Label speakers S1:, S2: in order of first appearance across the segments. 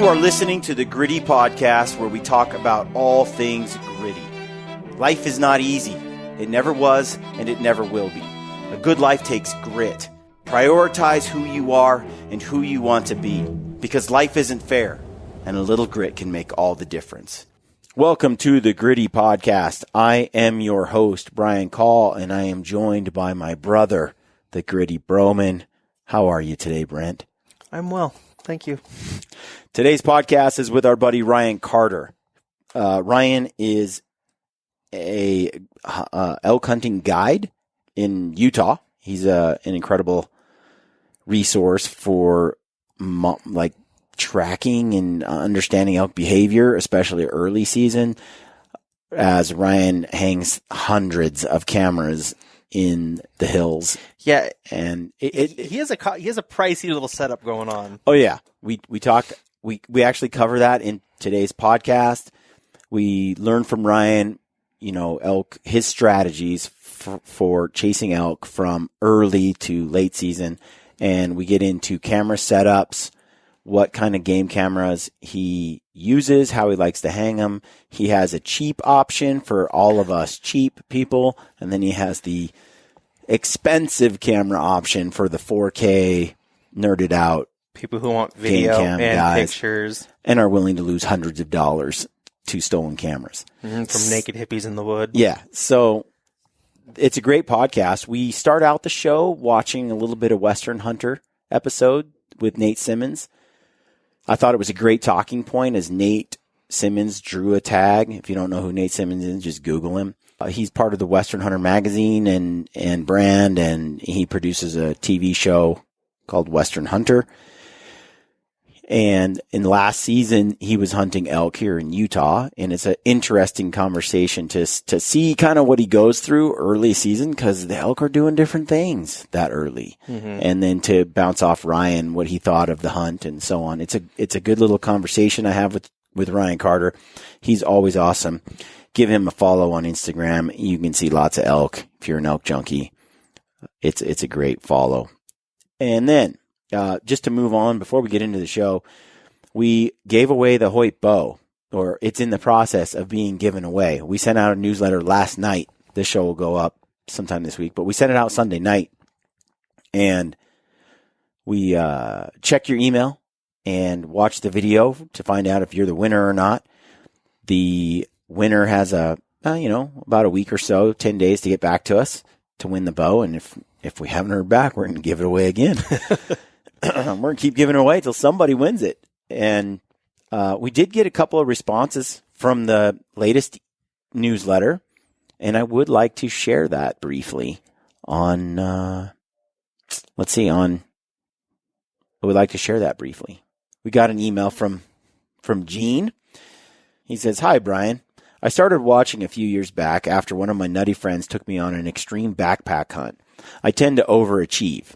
S1: You are listening to the Gritty Podcast, where we talk about all things gritty. Life is not easy. It never was, and it never will be. A good life takes grit. Prioritize who you are and who you want to be, because life isn't fair, and a little grit can make all the difference. Welcome to the Gritty Podcast. I am your host, Brian Call, and I am joined by my brother, the Gritty Broman. How are you today, Brent?
S2: I'm well. Thank you.
S1: Today's podcast is with our buddy Ryan Carter. Ryan is a elk hunting guide in Utah. He's an incredible resource for tracking and understanding elk behavior, especially early season, as Ryan hangs hundreds of cameras in the hills.
S2: Yeah,
S1: and
S2: he has a pricey little setup going on.
S1: Oh yeah, we actually cover that in today's podcast. We learn from Ryan, elk, his strategies for chasing elk from early to late season, and we get into camera setups, what kind of game cameras he uses, how he likes to hang them. He has a cheap option for all of us cheap people, and then he has the expensive camera option for the 4K nerded out
S2: people who want video and
S1: guys,
S2: pictures
S1: and are willing to lose hundreds of dollars to stolen cameras
S2: from naked hippies in the wood.
S1: Yeah, so it's a great podcast. We start out the show watching a little bit of Western Hunter episode with Nate Simmons. I thought it was a great talking point as Nate Simmons drew a tag. If you don't know who Nate Simmons is, just Google him. He's part of the Western Hunter magazine and brand, and he produces a TV show called Western Hunter. And in the last season, he was hunting elk here in Utah, and it's an interesting conversation to see kind of what he goes through early season, because the elk are doing different things that early. Mm-hmm. And then to bounce off Ryan, what he thought of the hunt and so on. It's a good little conversation I have with Ryan Carter. He's always awesome. Give him a follow on Instagram. You can see lots of elk if you're an elk junkie. It's a great follow. And then, just to move on, before we get into the show, we gave away the Hoyt bow, or it's in the process of being given away. We sent out a newsletter last night. This show will go up sometime this week, but we sent it out Sunday night. And we check your email and watch the video to find out if you're the winner or not. The winner has about a week or so, 10 days to get back to us to win the bow. And if we haven't heard back, we're going to give it away again. We're going to keep giving it away until somebody wins it. And we did get a couple of responses from the latest newsletter, and I would like to share that briefly on, I would like to share that briefly. We got an email from Gene. He says, "Hi, Brian. I started watching a few years back after one of my nutty friends took me on an extreme backpack hunt. I tend to overachieve.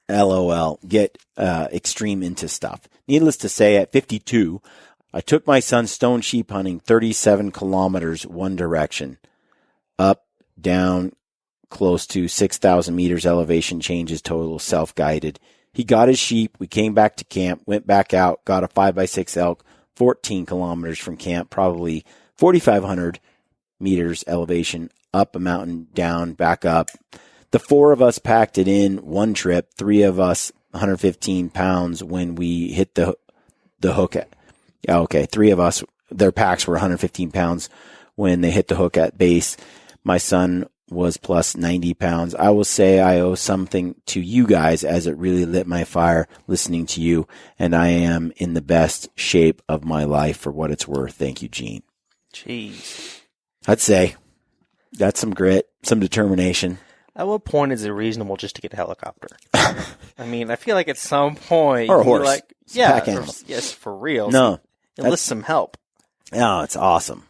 S1: LOL. Get extreme into stuff. Needless to say, at 52, I took my son stone sheep hunting 37 kilometers one direction. Up, down, close to 6,000 meters elevation changes total, self-guided. He got his sheep. We came back to camp, went back out, got a 5x6 elk, 14 kilometers from camp, probably 4,500 meters elevation, up a mountain, down, back up. The four of us packed it in one trip, three of us 115 pounds when we hit the hook. Three of us, their packs were 115 pounds when they hit the hook at base. My son was plus 90 pounds. I will say I owe something to you guys, as it really lit my fire listening to you, and I am in the best shape of my life for what it's worth. Thank you, Gene."
S2: Jeez.
S1: I'd say that's some grit, some determination.
S2: At what point is it reasonable just to get a helicopter? I mean, I feel like at some point,
S1: or a horse,
S2: pack animal. Yes, for real.
S1: No,
S2: enlist some help.
S1: No, it's awesome.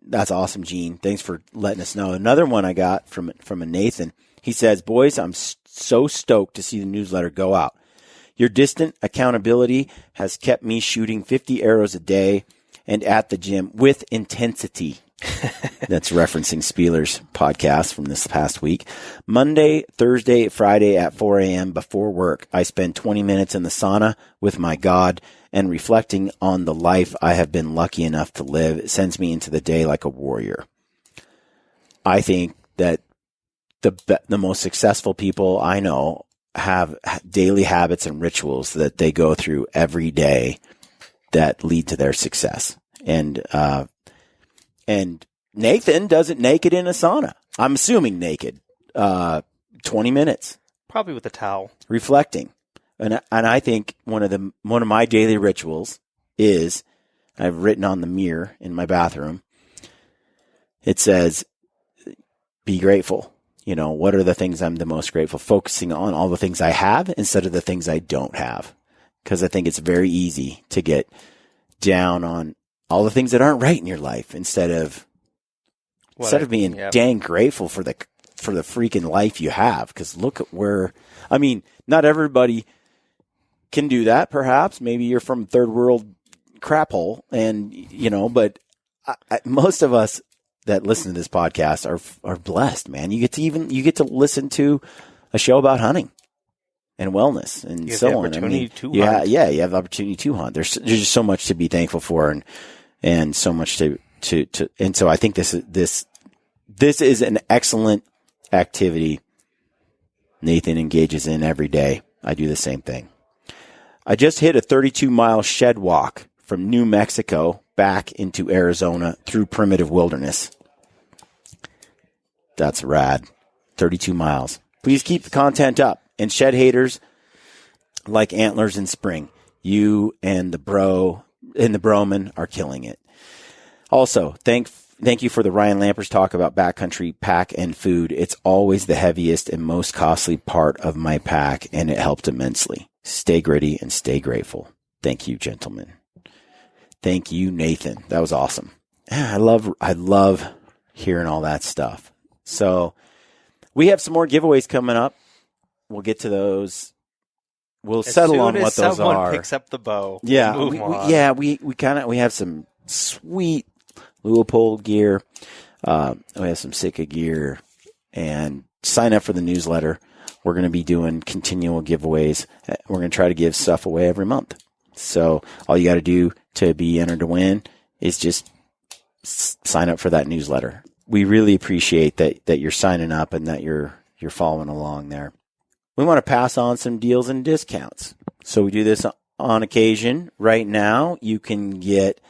S1: That's awesome, Gene. Thanks for letting us know. Another one I got from a Nathan. He says, "Boys, I'm so stoked to see the newsletter go out. Your distant accountability has kept me shooting 50 arrows a day and at the gym with intensity. That's referencing Spieler's podcast from this past week. Monday, Thursday, Friday at 4 a.m. before work, I spend 20 minutes in the sauna with my God and reflecting on the life I have been lucky enough to live. It sends me into the day like a warrior. I think that the most successful people I know have daily habits and rituals that they go through every day that lead to their success. And Nathan does it naked in a sauna. I'm assuming naked. 20 minutes.
S2: Probably with a towel.
S1: Reflecting. And I think one of my daily rituals is, I've written on the mirror in my bathroom, it says, be grateful. You know, what are the things I'm the most grateful? Focusing on all the things I have instead of the things I don't have. Because I think it's very easy to get down on all the things that aren't right in your life instead of being dang grateful for the freaking life you have. Because look at where, I mean, not everybody can do that. Perhaps maybe you're from third world crap hole, and you know, but most of us that listen to this podcast are blessed, man. You get to listen to a show about hunting and wellness and so on. You have the opportunity to hunt. There's just so much to be thankful for, and so much to and so I think this is an excellent activity Nathan engages in every day. I do the same thing. I just hit a 32-mile shed walk from New Mexico back into Arizona through primitive wilderness. That's rad. 32 miles. Please keep the content up. And shed haters like antlers in spring. You and the broman are killing it. Also, thank you for the Ryan Lampers talk about backcountry pack and food. It's always the heaviest and most costly part of my pack, and it helped immensely. Stay gritty and stay grateful. Thank you, gentlemen. Thank you, Nathan. That was awesome. I love hearing all that stuff. So we have some more giveaways coming up. We'll get to those. We'll settle on what those are. As
S2: someone picks up the bow.
S1: Yeah, we have some sweet Leupold gear. We have some Sitka gear, and sign up for the newsletter. We're going to be doing continual giveaways. We're going to try to give stuff away every month. So all you got to do to be entered to win is just sign up for that newsletter. We really appreciate that you're signing up and that you're following along there. We want to pass on some deals and discounts. So we do this on occasion. Right now, you can get,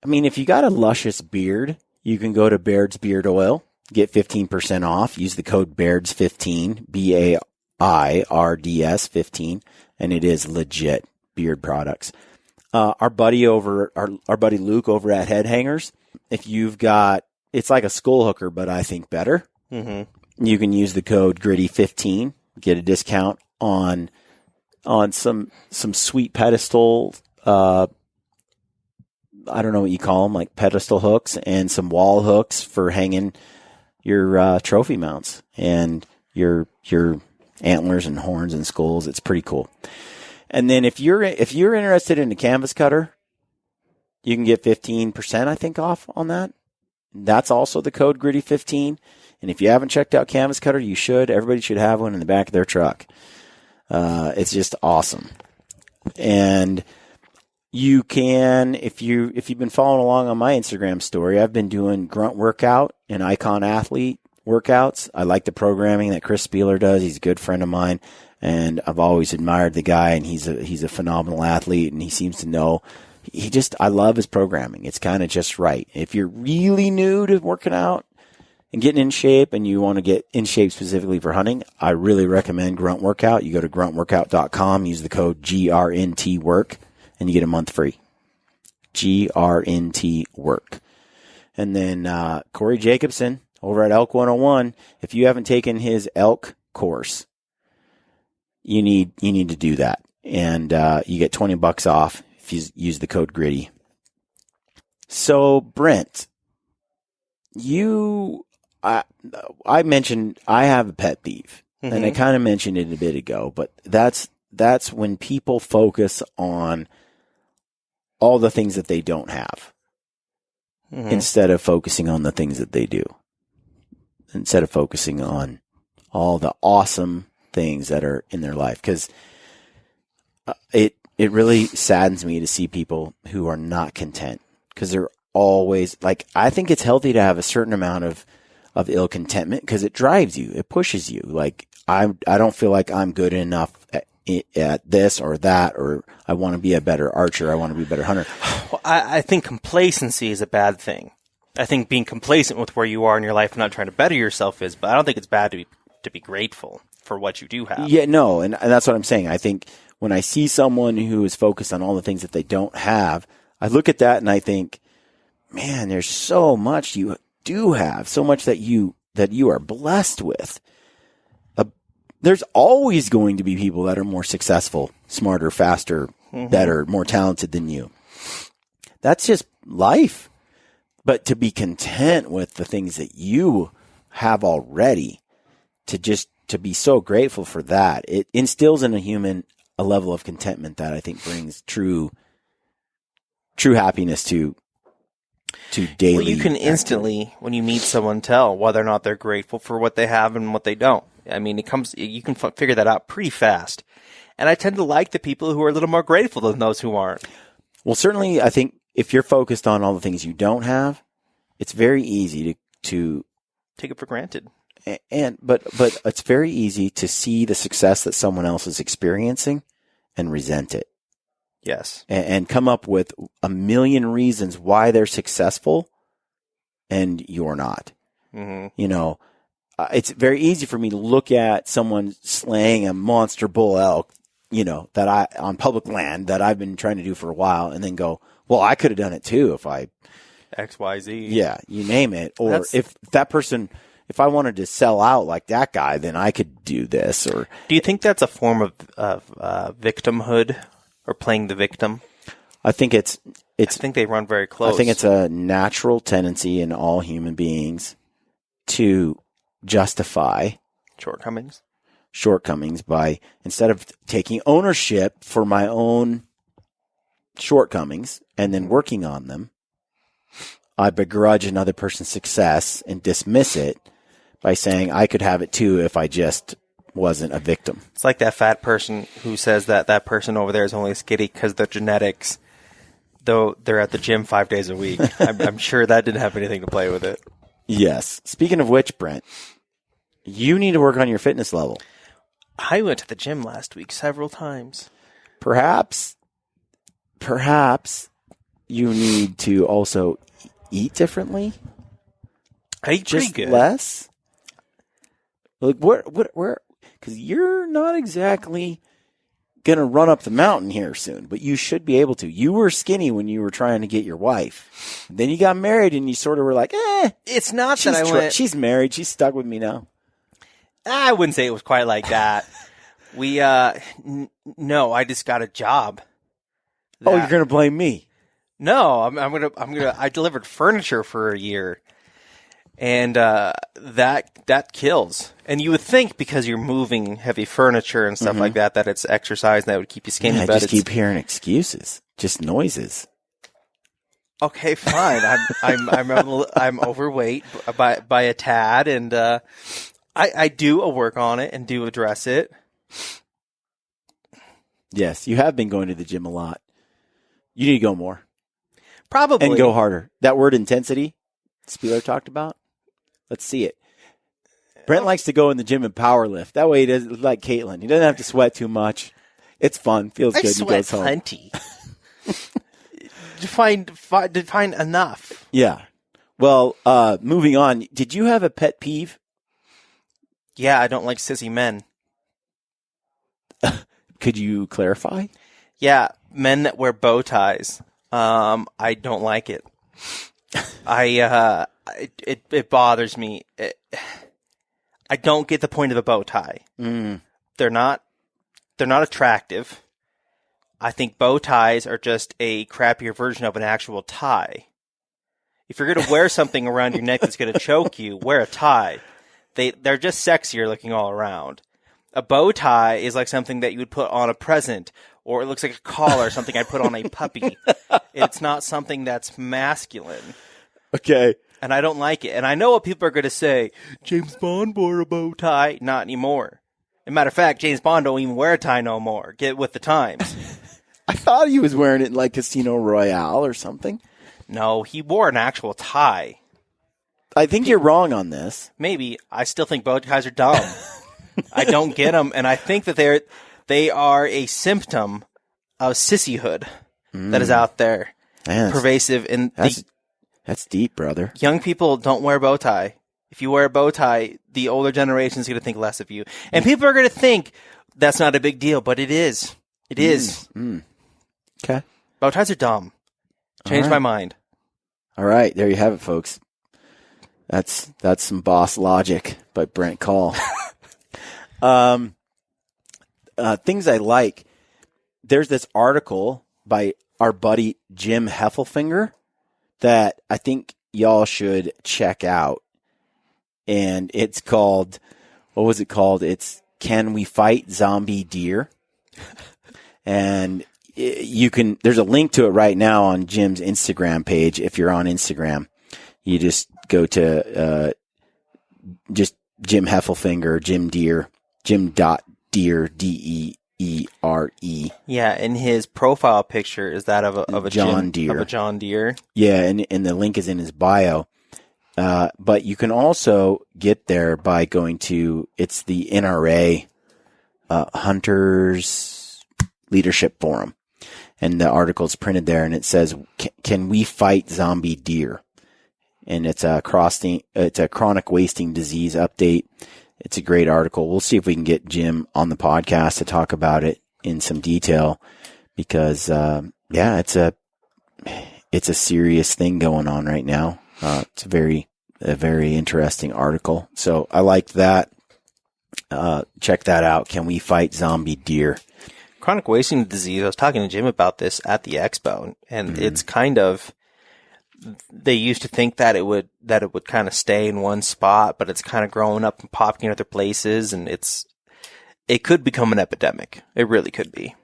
S1: if you got a luscious beard, you can go to Baird's Beard Oil, get 15% off. Use the code BAIRDS15, BAIRDS 15, and it is legit beard products. Our buddy Luke over at Head Hangers, if you've got, it's like a skull hooker, but I think better. Mm-hmm. You can use the code GRITTY15, get a discount on some sweet pedestal, I don't know what you call them, like pedestal hooks, and some wall hooks for hanging your trophy mounts and your antlers and horns and skulls. It's pretty cool. And then if you're interested in a canvas cutter, you can get 15%, I think, off on that. That's also the code GRITTY15. And if you haven't checked out Canvas Cutter, you should. Everybody should have one in the back of their truck. It's just awesome. And you can, if you've been following along on my Instagram story, I've been doing grunt workout and icon athlete workouts. I like the programming that Chris Spieler does. He's a good friend of mine, and I've always admired the guy, and he's a phenomenal athlete, and he seems to know. I love his programming. It's kind of just right. If you're really new to working out and getting in shape and you want to get in shape specifically for hunting, I really recommend Grunt Workout. You go to gruntworkout.com, use the code GRNTWORK, and you get a month free. GRNTWORK. And then Corey Jacobson over at Elk 101, if you haven't taken his elk course, you need to do that. And you get $20 off if you use the code GRITTY. So, Brent, I mentioned I have a pet peeve, mm-hmm. and I kind of mentioned it a bit ago, but that's when people focus on all the things that they don't have. instead of focusing on the things that they do, instead of focusing on all the awesome things that are in their life. Because it really saddens me to see people who are not content, because they're always like, I think it's healthy to have a certain amount of ill contentment, because it drives you, it pushes you. Like, I don't feel like I'm good enough at this or that, or I want to be a better archer, I want to be a better hunter.
S2: Well, I think complacency is a bad thing. I think being complacent with where you are in your life and not trying to better yourself is, but I don't think it's bad to be grateful for what you do have.
S1: Yeah, no, and that's what I'm saying. I think when I see someone who is focused on all the things that they don't have, I look at that and I think, man, there's so much you do have, so much that you are blessed with. There's always going to be people that are more successful, smarter, faster, better, more talented than you. That's just life. But to be content with the things that you have already, to be so grateful for that, it instills in a human a level of contentment that I think brings true happiness to daily.
S2: Well, you can instantly, when you meet someone, tell whether or not they're grateful for what they have and what they don't. I mean, you can figure that out pretty fast. And I tend to like the people who are a little more grateful than those who aren't.
S1: Well, certainly, I think if you're focused on all the things you don't have, it's very easy to
S2: take it for granted.
S1: But it's very easy to see the success that someone else is experiencing and resent it.
S2: Yes.
S1: And come up with a million reasons why they're successful and you're not. Mm-hmm. You know, it's very easy for me to look at someone slaying a monster bull elk, you know, on public land that I've been trying to do for a while, and then go, well, I could have done it too if I
S2: XYZ.
S1: Yeah, you name it. Or if that person, if I wanted to sell out like that guy, then I could do this. Or
S2: do you think that's a form of victimhood or playing the victim?
S1: I think I
S2: think they run very close.
S1: I think it's a natural tendency in all human beings to justify shortcomings by, instead of taking ownership for my own shortcomings and then working on them, I begrudge another person's success and dismiss it by saying I could have it too if I just wasn't a victim.
S2: It's like that fat person who says that person over there is only skinny because of their genetics, though they're at the gym 5 days a week. I'm sure that didn't have anything to play with it.
S1: Yes. Speaking of which, Brent, you need to work on your fitness level.
S2: I went to the gym last week several times.
S1: Perhaps you need to also eat differently.
S2: I eat
S1: just
S2: pretty good.
S1: Less. Like where? Because you're not exactly gonna run up the mountain here soon, but you should be able to. You were skinny when you were trying to get your wife. Then you got married, and you sort of were like,
S2: It's not that I went.
S1: She's married. She's stuck with me now.
S2: I wouldn't say it was quite like that. No, I just got a job.
S1: Oh, you're gonna blame me?
S2: No, I delivered furniture for a year, and that kills. And you would think because you're moving heavy furniture and stuff like that it's exercise and that would keep you skinny.
S1: I just keep hearing excuses, just noises.
S2: Okay, fine. I'm overweight by a tad, and I do work on it and do address it.
S1: Yes, you have been going to the gym a lot. You need to go more.
S2: Probably.
S1: And go harder. That word intensity Spieler talked about, let's see it. Brent likes to go in the gym and power lift. That way he doesn't, like Caitlin, he doesn't have to sweat too much. It's fun. Feels good.
S2: I sweat plenty. Define enough.
S1: Yeah. Well, moving on. Did you have a pet peeve?
S2: Yeah, I don't like sissy men.
S1: Could you clarify?
S2: Yeah, men that wear bow ties. I don't like it. It bothers me. I don't get the point of a bow tie. They're not attractive. I think bow ties are just a crappier version of an actual tie. If you're going to wear something around your neck that's going to choke you, wear a tie. They're just sexier looking all around. A bow tie is like something that you would put on a present, or it looks like a collar, something I'd put on a puppy. It's not something that's masculine.
S1: Okay.
S2: And I don't like it. And I know what people are going to say. James Bond wore a bow tie. Not anymore. As a matter of fact, James Bond don't even wear a tie no more. Get with the times.
S1: I thought he was wearing it in like Casino Royale or something.
S2: No, he wore an actual tie.
S1: I think you're wrong on this.
S2: Maybe. I still think bow ties are dumb. I don't get them. And I think that they are a symptom of sissyhood that is out there.
S1: Man,
S2: pervasive. And
S1: that's deep, brother.
S2: Young people don't wear a bow tie. If you wear a bow tie, the older generation is going to think less of you. And people are going to think that's not a big deal, but it is. It is.
S1: Okay.
S2: Bow ties are dumb. Changed my mind.
S1: All right. There you have it, folks. That's some boss logic by Brent Call. Things I like. There's this article by our buddy Jim Heffelfinger that I think y'all should check out. And it's called, what was it called? It's Can We Fight Zombie Deer? And there's a link to it right now on Jim's Instagram page. If you're on Instagram, you just go to, just Jim Heffelfinger, Jim.Deere, D-E-E-R-E.
S2: Yeah, and his profile picture is that of a
S1: John Deere.
S2: Of a John Deere.
S1: Yeah, and the link is in his bio. But you can also get there by going to, it's the NRA Hunters Leadership Forum. And the article's printed there, and it says, Can we fight zombie deer? And it's a chronic wasting disease update. It's a great article. We'll see if we can get Jim on the podcast to talk about it in some detail because, it's a serious thing going on right now. It's a very interesting article. So I liked that. Check that out. Can we fight zombie deer?
S2: Chronic wasting disease. I was talking to Jim about this at the expo, and it's kind of, they used to think that it would kind of stay in one spot, but it's kind of growing up and popping in other places, and it could become an epidemic. It really could be.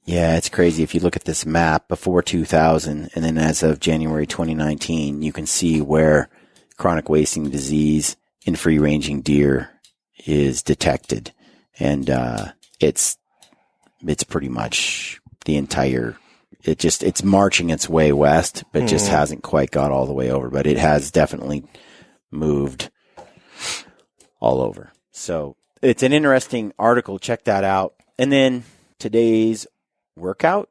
S1: Yeah, it's crazy. If you look at this map before 2000, and then as of January 2019, you can see where chronic wasting disease in free-ranging deer is detected, and it's pretty much the entire. It's marching its way west, but just hasn't quite got all the way over. But it has definitely moved all over. So it's an interesting article. Check that out. And then today's workout.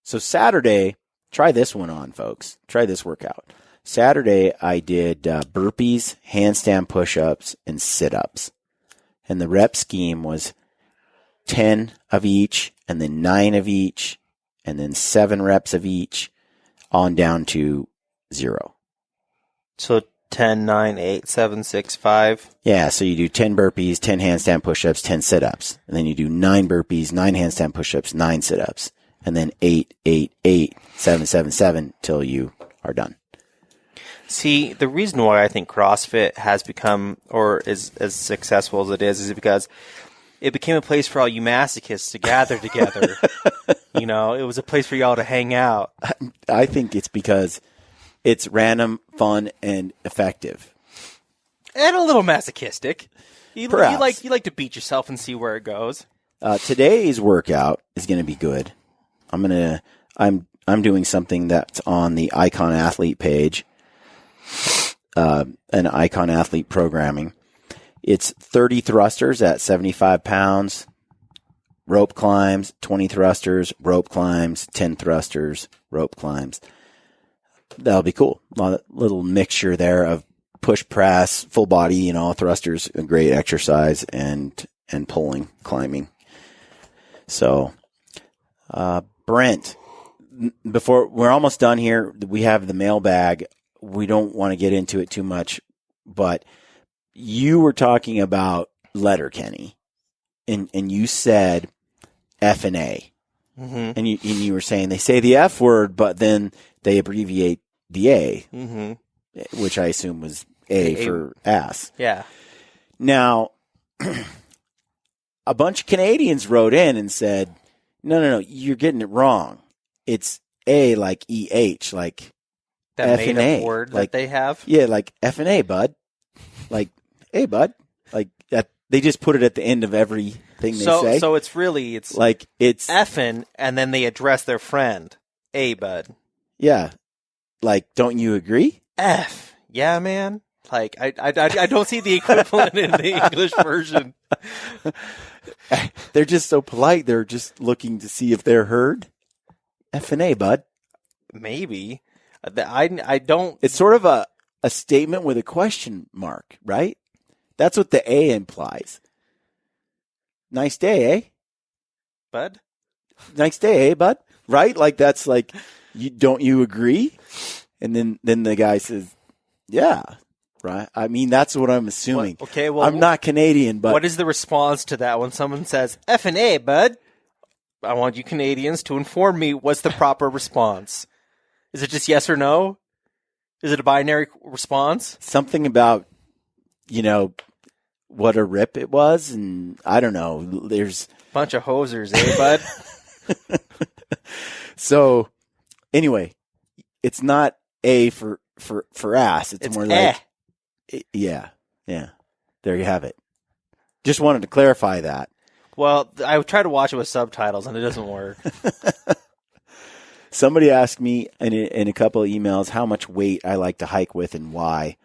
S1: So Saturday, try this one on, folks. Try this workout. Saturday, I did burpees, handstand push-ups, and sit-ups. And the rep scheme was 10 of each, and then 9 of each, and then 7 reps of each, on down to 0.
S2: So 10, 9, 8, 7, 6, 5.
S1: Yeah, so you do 10 burpees, 10 handstand push-ups, 10 sit-ups. And then you do 9 burpees, 9 handstand push-ups, 9 sit-ups. And then 8, 8, 8, 7, 7, 7 till you are done.
S2: See, the reason why I think CrossFit has become, or is as successful as it is because it became a place for all you masochists to gather together. You know, it was a place for y'all to hang out.
S1: I think it's because it's random, fun, and effective.
S2: And a little masochistic. You
S1: Perhaps.
S2: like to beat yourself and see where it goes.
S1: Today's workout is going to be good. I'm doing something that's on the Icon Athlete page, an Icon Athlete programming. It's 30 thrusters at 75 pounds, rope climbs, 20 thrusters, rope climbs, 10 thrusters, rope climbs. That'll be cool. A little mixture there of push press, full body, thrusters, a great exercise, and pulling, climbing. So, Brent, before we're almost done here, we have the mailbag. We don't want to get into it too much, but you were talking about Letterkenny, and you said F and A, and you were saying they say the F word, but then they abbreviate the A, which I assume was A for ass.
S2: Yeah.
S1: Now, a bunch of Canadians wrote in and said, no, you're getting it wrong. It's A like EH, like
S2: That
S1: F and
S2: made-up
S1: A
S2: word
S1: like
S2: that they have?
S1: Yeah, like F and A, bud. Like, hey, bud. Like that. They just put it at the end of everything they say.
S2: So it's really
S1: like it's
S2: effing, and then they address their friend. Hey, bud.
S1: Yeah. Like, don't you agree?
S2: F. Yeah, man. Like, I don't see the equivalent in the English version.
S1: They're just so polite. They're just looking to see if they're heard. F and A, bud.
S2: Maybe. I don't.
S1: It's sort of a statement with a question mark, right? That's what the A implies. Nice day, eh?
S2: Bud?
S1: Nice day, eh, bud? Right? Like, that's like, don't you agree? And then the guy says, yeah. Right? I mean, that's what I'm assuming.
S2: Okay, well,
S1: I'm not Canadian, but
S2: what is the response to that when someone says F and A, bud? I want you Canadians to inform me what's the proper response. Is it just yes or no? Is it a binary response?
S1: Something about, what a rip it was, and I don't know. There's
S2: bunch of hosers, eh, bud?
S1: So, anyway, it's not A for ass. It's more like Yeah. There you have it. Just wanted to clarify that.
S2: Well, I try to watch it with subtitles, and it doesn't work.
S1: Somebody asked me in a couple of emails how much weight I like to hike with and why.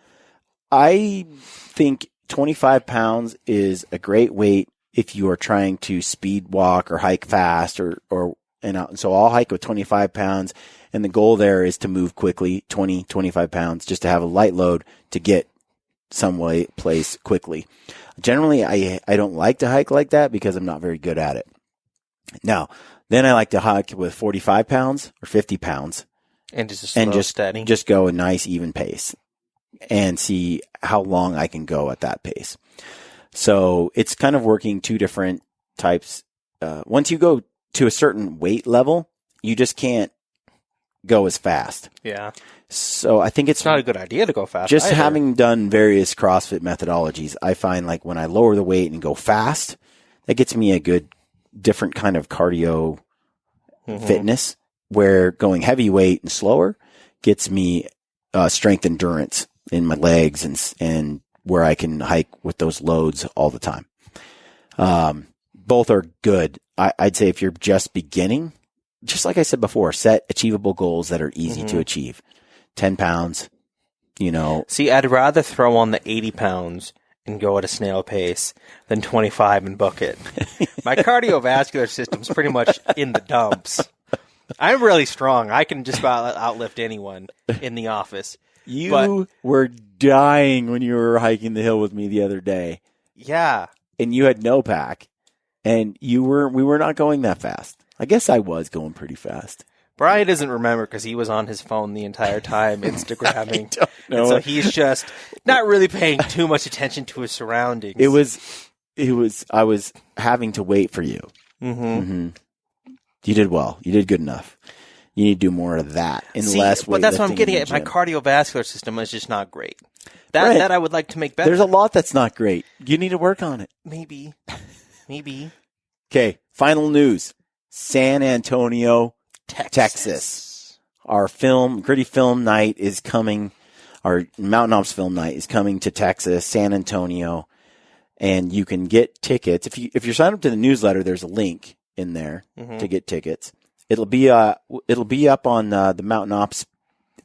S1: I think 25 pounds is a great weight if you are trying to speed walk or hike fast and so I'll hike with 25 pounds, and the goal there is to move quickly, 25 pounds, just to have a light load to get some place quickly. Generally, I don't like to hike like that because I'm not very good at it. Now, then I like to hike with 45 pounds or 50 pounds.
S2: And just steady.
S1: Just go a nice even pace and see how long I can go at that pace. So it's kind of working two different types. Once you go to a certain weight level, you just can't go as fast.
S2: Yeah.
S1: So I think it's
S2: not a good idea to go fast.
S1: Just
S2: either.
S1: Having done various CrossFit methodologies, I find like when I lower the weight and go fast, that gets me a good different kind of cardio fitness, where going heavyweight and slower gets me strength endurance in my legs and where I can hike with those loads all the time. Both are good. I'd say if you're just beginning, just like I said before, set achievable goals that are easy to achieve. 10 pounds,
S2: See, I'd rather throw on the 80 pounds and go at a snail pace than 25 and book it. My cardiovascular system's pretty much in the dumps. I'm really strong. I can just about outlift anyone in the office.
S1: You were dying when you were hiking the hill with me the other day.
S2: Yeah.
S1: And you had no pack. And we were not going that fast. I guess I was going pretty fast.
S2: Brian doesn't remember because he was on his phone the entire time Instagramming.
S1: I don't know.
S2: And so he's just not really paying too much attention to his surroundings.
S1: I was having to wait for you. You did well. You did good enough. You need to do more of that.
S2: But that's what I'm getting at. My cardiovascular system is just not great. That I would like to make better.
S1: There's a lot that's not great. You need to work on it.
S2: Maybe.
S1: Okay, final news. San Antonio, Texas. Our Gritty Film Night is coming. Our Mountain Ops Film Night is coming to Texas, San Antonio, and you can get tickets. If you're signed up to the newsletter, there's a link in there to get tickets. It'll be up on the Mountain Ops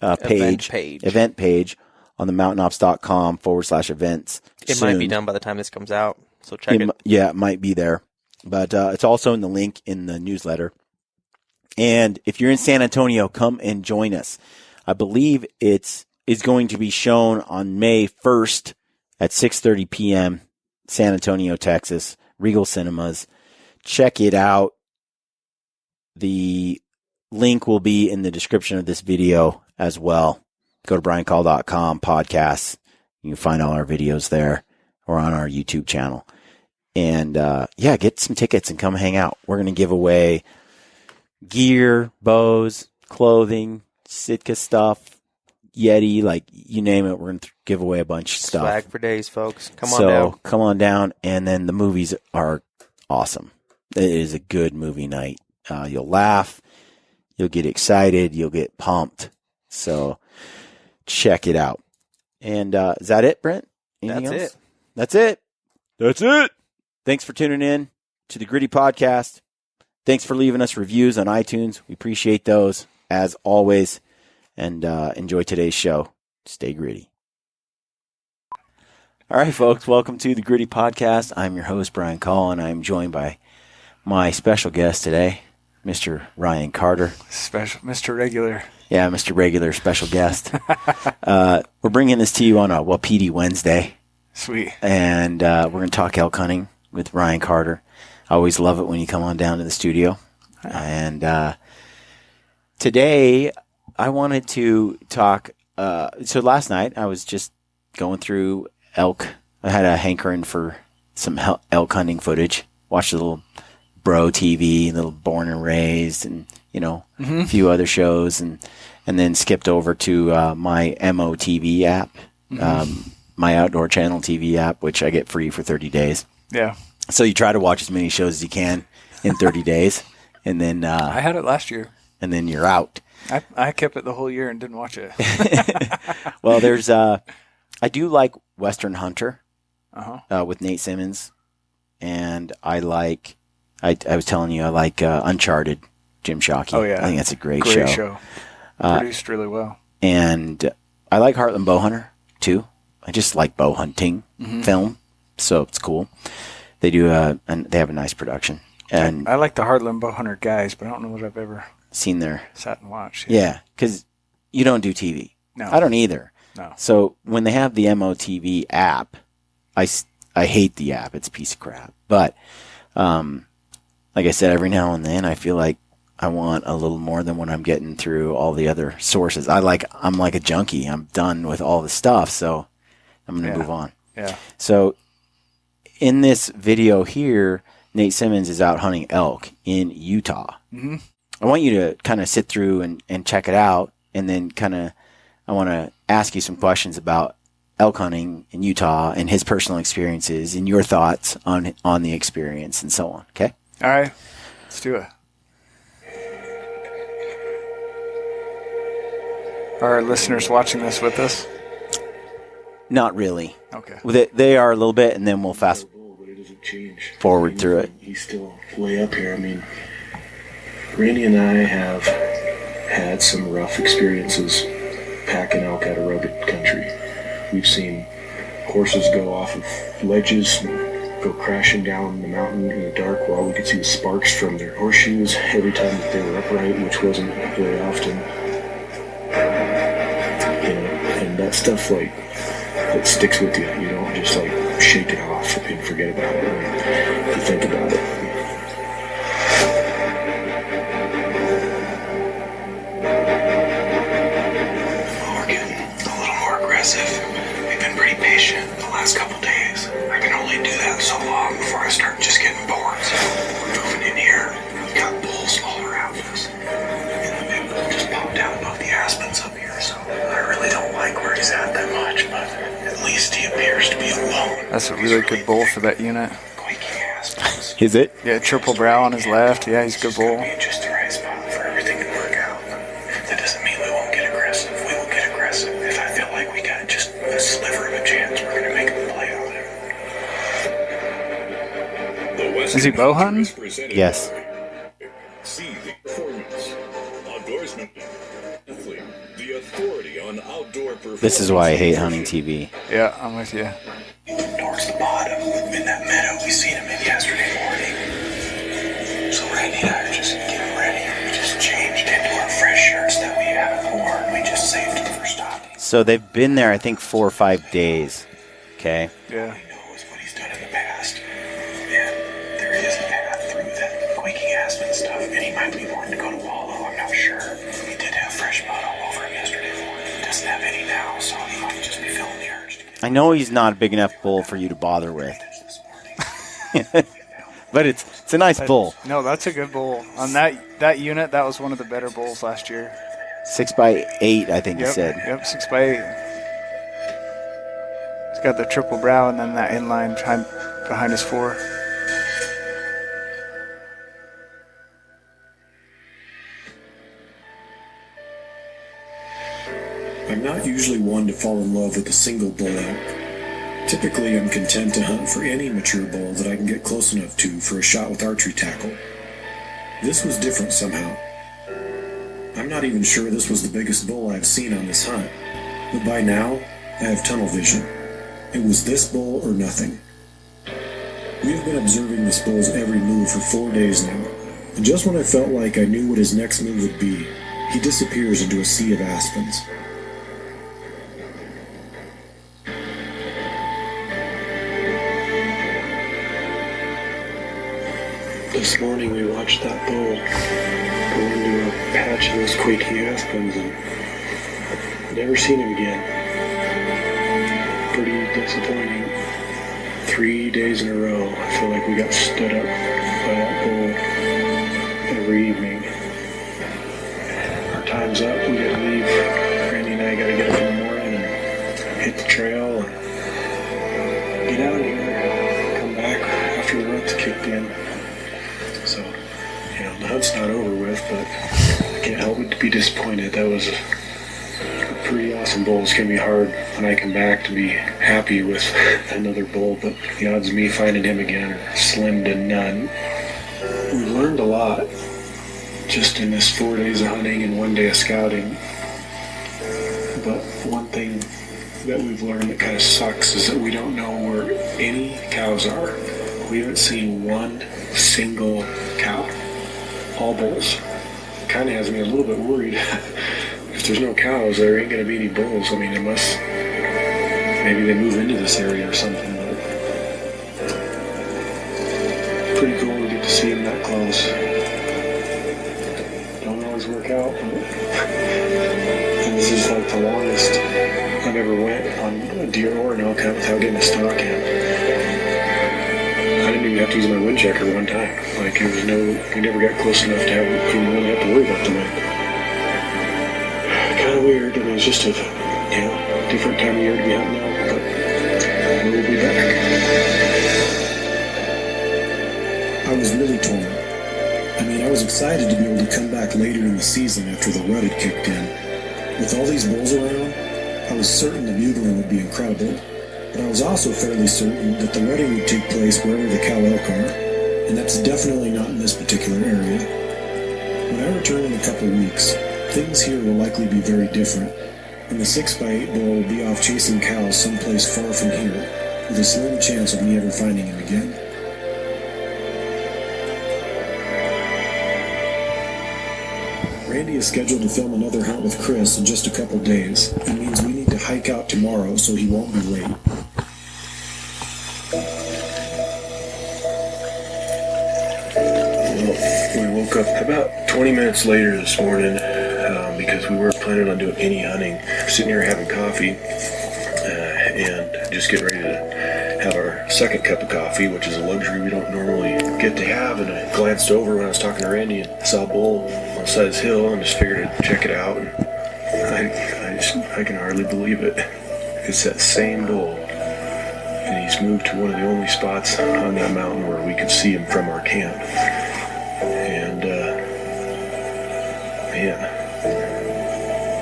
S1: event page on the mountainops.com/events.
S2: It might be done by the time this comes out, so check it.
S1: Yeah, it might be there. But it's also in the link in the newsletter. And if you're in San Antonio, come and join us. I believe it's going to be shown on May 1st at 6:30 p.m., San Antonio, Texas, Regal Cinemas. Check it out. The link will be in the description of this video as well. Go to briancall.com, podcasts. You can find all our videos there or on our YouTube channel. And, get some tickets and come hang out. We're going to give away gear, bows, clothing, Sitka stuff, Yeti, like you name it. We're going to give away a bunch of stuff.
S2: Swag for days, folks. Come on down. And then the movies are awesome. It is a good movie night. You'll laugh. You'll get excited. You'll get pumped.
S1: So check it out. And is that it, Brent? Anything
S2: That's
S1: else?
S2: it.
S1: That's it. That's it. Thanks for tuning in to the Gritty Podcast. Thanks for leaving us reviews on iTunes. We appreciate those, as always. And enjoy today's show. Stay gritty. All right, folks. Welcome to the Gritty Podcast. I'm your host, Brian Call, and I'm joined by my special guest today, Mr. Ryan Carter.
S3: Mr. Regular.
S1: Yeah, Mr. Regular special guest. We're bringing this to you on a PD Wednesday.
S3: Sweet.
S1: And we're going to talk elk hunting with Ryan Carter. I always love it when you come on down to the studio. And today I wanted to talk. So last night I was just going through elk. I had a hankering for some elk hunting footage. Watched a little Bro TV, a little Born and Raised, and a few other shows, and then skipped over to my MOTV app, my Outdoor Channel TV app, which I get free for 30 days.
S3: Yeah.
S1: So you try to watch as many shows as you can in 30 days, and then
S3: I had it last year,
S1: and then you're out.
S3: I kept it the whole year and didn't watch it.
S1: Well, there's I do like Western Hunter with Nate Simmons, and I like I was telling you I like Uncharted, Jim Shockey.
S3: Oh yeah,
S1: I think that's a great
S3: show. Produced really well.
S1: And I like Heartland Bowhunter too. I just like bow hunting film, so it's cool. They do and they have a nice production. And
S3: I like the Heartland Bowhunter guys, but I don't know that I've ever
S1: seen their
S3: sat and watched.
S1: Yeah, because you don't do TV.
S3: No,
S1: I don't either.
S3: No.
S1: So when they have the MOTV app, I hate the app. It's a piece of crap. But like I said, every now and then I feel like I want a little more than what I'm getting through all the other sources. I'm like a junkie. I'm done with all the stuff, so I'm going to move on.
S3: Yeah.
S1: So in this video here, Nate Simmons is out hunting elk in Utah. Mm-hmm. I want you to kind of sit through and check it out, and then I want to ask you some questions about elk hunting in Utah and his personal experiences and your thoughts on the experience and so on. Okay?
S3: All right. Let's do it. Are our listeners watching this with us?
S1: Not really.
S3: Okay.
S1: They are a little bit, and then we'll fast forward through it.
S4: He's still way up here. I mean, Randy and I have had some rough experiences packing elk out of rugged country. We've seen horses go off of ledges and go crashing down the mountain in the dark while we could see the sparks from their horseshoes every time that they were upright, which wasn't very often. And that stuff, that sticks with you. You don't just, shake it off and forget about it when you think about it. We're getting a little more aggressive. We've been pretty patient the last couple days. I can only do that so long before I start just getting bored. So we're moving in here. We've got bulls all around us. And the big bull just popped out above the aspens up here. So I really don't like where he's at that much, but at least he appears to be alone.
S3: That's a really good bull for that unit.
S1: Is it?
S3: Yeah, triple brow on his left. Yeah, he's a good bull.
S4: Just the right spot for everything to work out. That doesn't mean we won't get aggressive. We will get aggressive. If I feel like we got just a sliver of a chance, we're going to make a play on it.
S3: Is he bow hunting?
S1: Yes. This is why I hate hunting TV.
S3: Yeah, I'm with you.
S4: Towards the bottom, in that meadow, we seen him in yesterday morning. So Randy and I are just getting ready. We just changed into our fresh shirts that we have worn. We just saved them for stopping.
S1: So they've been there, I think, 4 or 5 days. Okay.
S3: Yeah.
S4: He knows what he's done in the past. And there is a path through that quaking aspen stuff, and he might be wanting to go to Wallow. I'm not sure. He did have fresh mud all over him yesterday morning. He doesn't have any now, so he might just be feeling the urge to get
S1: I know he's not a big enough bull for you to bother with. But it's a nice bull.
S3: No, that's a good bull. On that unit, that was one of the better bulls last year.
S1: 6x8, I think he said.
S3: Yep, 6x8. He's got the triple brow and then that inline behind his fore.
S5: I'm not usually one to fall in love with a single bull elk. Typically, I'm content to hunt for any mature bull that I can get close enough to for a shot with archery tackle. This was different somehow. I'm not even sure this was the biggest bull I've seen on this hunt, but by now, I have tunnel vision. It was this bull or nothing. We have been observing this bull's every move for 4 days now, and just when I felt like I knew what his next move would be, he disappears into a sea of aspens. This morning we watched that bull go into a patch of those quaking aspens and never seen him again. Pretty disappointing. 3 days in a row, I feel like we got stood up by that bull every evening. Our time's up, we gotta leave. Randy and I gotta get up in the morning and hit the trail and get out of here. Come back after the rut's kicked in. So, the hunt's not over with, but I can't help but to be disappointed. That was a pretty awesome bull. It's going to be hard when I come back to be happy with another bull, but the odds of me finding him again are slim to none. We learned a lot just in this 4 days of hunting and 1 day of scouting. But one thing that we've learned that kind of sucks is that we don't know where any cows are. We haven't seen one single cow. All bulls. It kind of has me a little bit worried. If there's no cows, there ain't going to be any bulls. I mean, unless maybe they move into this area or something. But pretty cool to get to see them that close. Don't always work out. And this is like the longest I've ever went on a deer or an elk hunt without getting a stock in. I didn't even have to use my wind checker one time. Like, we never got close enough to really have to worry about the wind. Kind of weird. I mean, it's just a different time of year to be hunting elk, but we'll be back. I was really torn. I mean, I was excited to be able to come back later in the season after the rut had kicked in. With all these bulls around, I was certain the bugling would be incredible. But I was also fairly certain that the rutting would take place wherever the cow elk are, and that's definitely not in this particular area. When I return in a couple weeks, things here will likely be very different, and the 6x8 bull will be off chasing cows someplace far from here, with a slim chance of me ever finding him again. Randy is scheduled to film another hunt with Chris in just a couple days. It means we need to hike out tomorrow so he won't be late. Well, we woke up about 20 minutes later this morning because we weren't planning on doing any hunting. We're sitting here having coffee and just getting ready to have our second cup of coffee, which is a luxury we don't normally get to have. And I glanced over when I was talking to Randy and saw a bull on the side of this hill and just figured I'd check it out. And I can hardly believe it. It's that same bull. And he's moved to one of the only spots on that mountain where we could see him from our camp. And, man,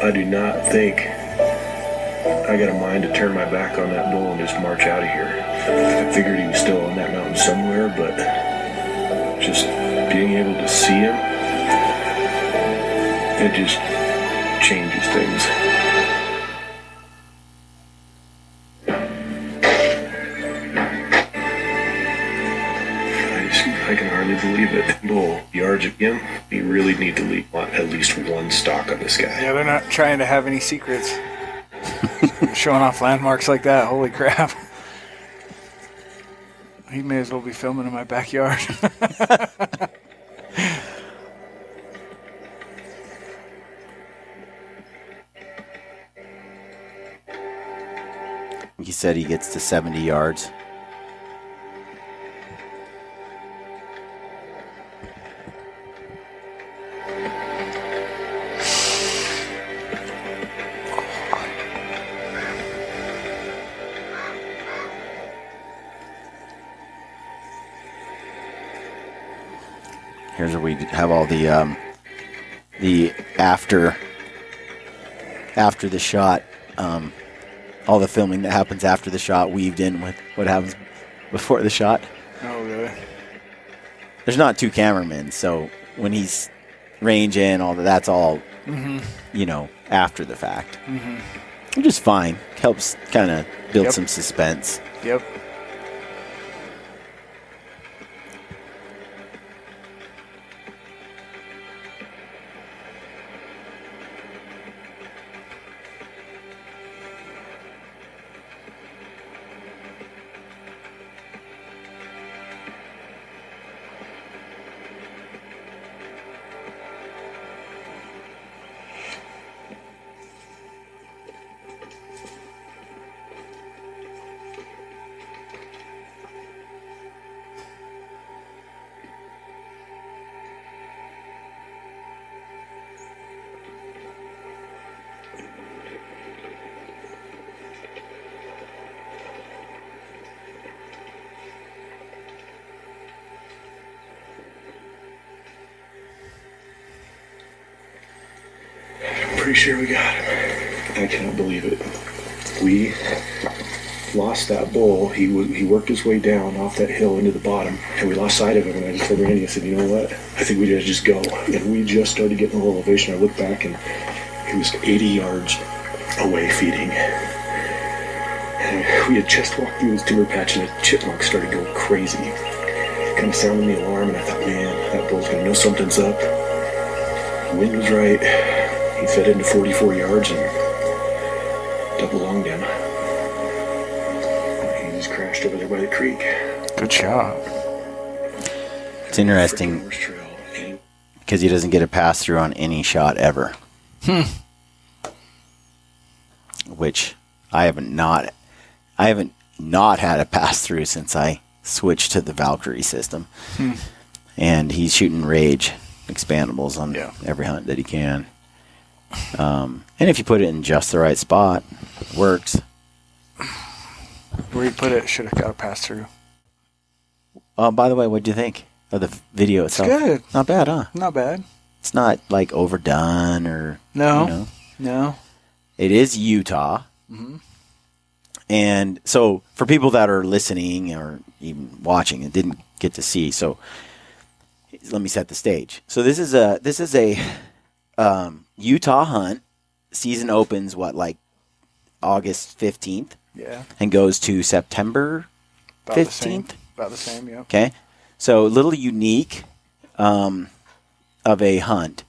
S5: I do not think I got a mind to turn my back on that bull and just march out of here. I figured he was still on that mountain somewhere, but just being able to see him, it just changes things. I can hardly believe it. Bull, yards again. You really need to leave at least one stock on this guy.
S3: Yeah, they're not trying to have any secrets. Showing off landmarks like that, holy crap. He may as well be filming in my backyard.
S1: He said he gets to 70 yards. Here's where we have all the after the shot all the filming that happens after the shot weaved in with what happens before the shot.
S3: Oh, really?
S1: There's not 2 cameramen, so when he's range in, all that's all, after the fact. Which is fine. Helps kind of build some suspense.
S3: Yep.
S5: Pretty sure we got him. I cannot believe it. We lost that bull. He worked his way down off that hill into the bottom, and we lost sight of him. And I just told Randy, I said, you know what? I think we gotta just go. And we just started getting a little elevation. I looked back, and he was 80 yards away feeding. And we had just walked through this timber patch, and a chipmunk started going crazy. Kind of sounding the alarm, and I thought, man, that bull's gonna know something's up. The wind was right. He fed into 44 yards and double lunged him. He just crashed over there by the creek.
S3: Good shot.
S1: It's interesting because he doesn't get a pass through on any shot ever. Which I haven't not had a pass through since I switched to the Valkyrie system. And he's shooting Rage expandables on every hunt that he can. And if you put it in just the right spot, it works.
S3: Where you put it should have got a pass through.
S1: By the way, what do you think of the video itself?
S3: It's good.
S1: Not bad, huh?
S3: Not bad.
S1: It's not like overdone or
S3: No.
S1: It is Utah. And so for people that are listening or even watching and didn't get to see, so let me set the stage. So this is a Utah hunt. Season opens like August 15th?
S3: Yeah.
S1: And goes to September
S3: About
S1: 15th?
S3: About the same, yeah.
S1: Okay. So a little unique of a hunt.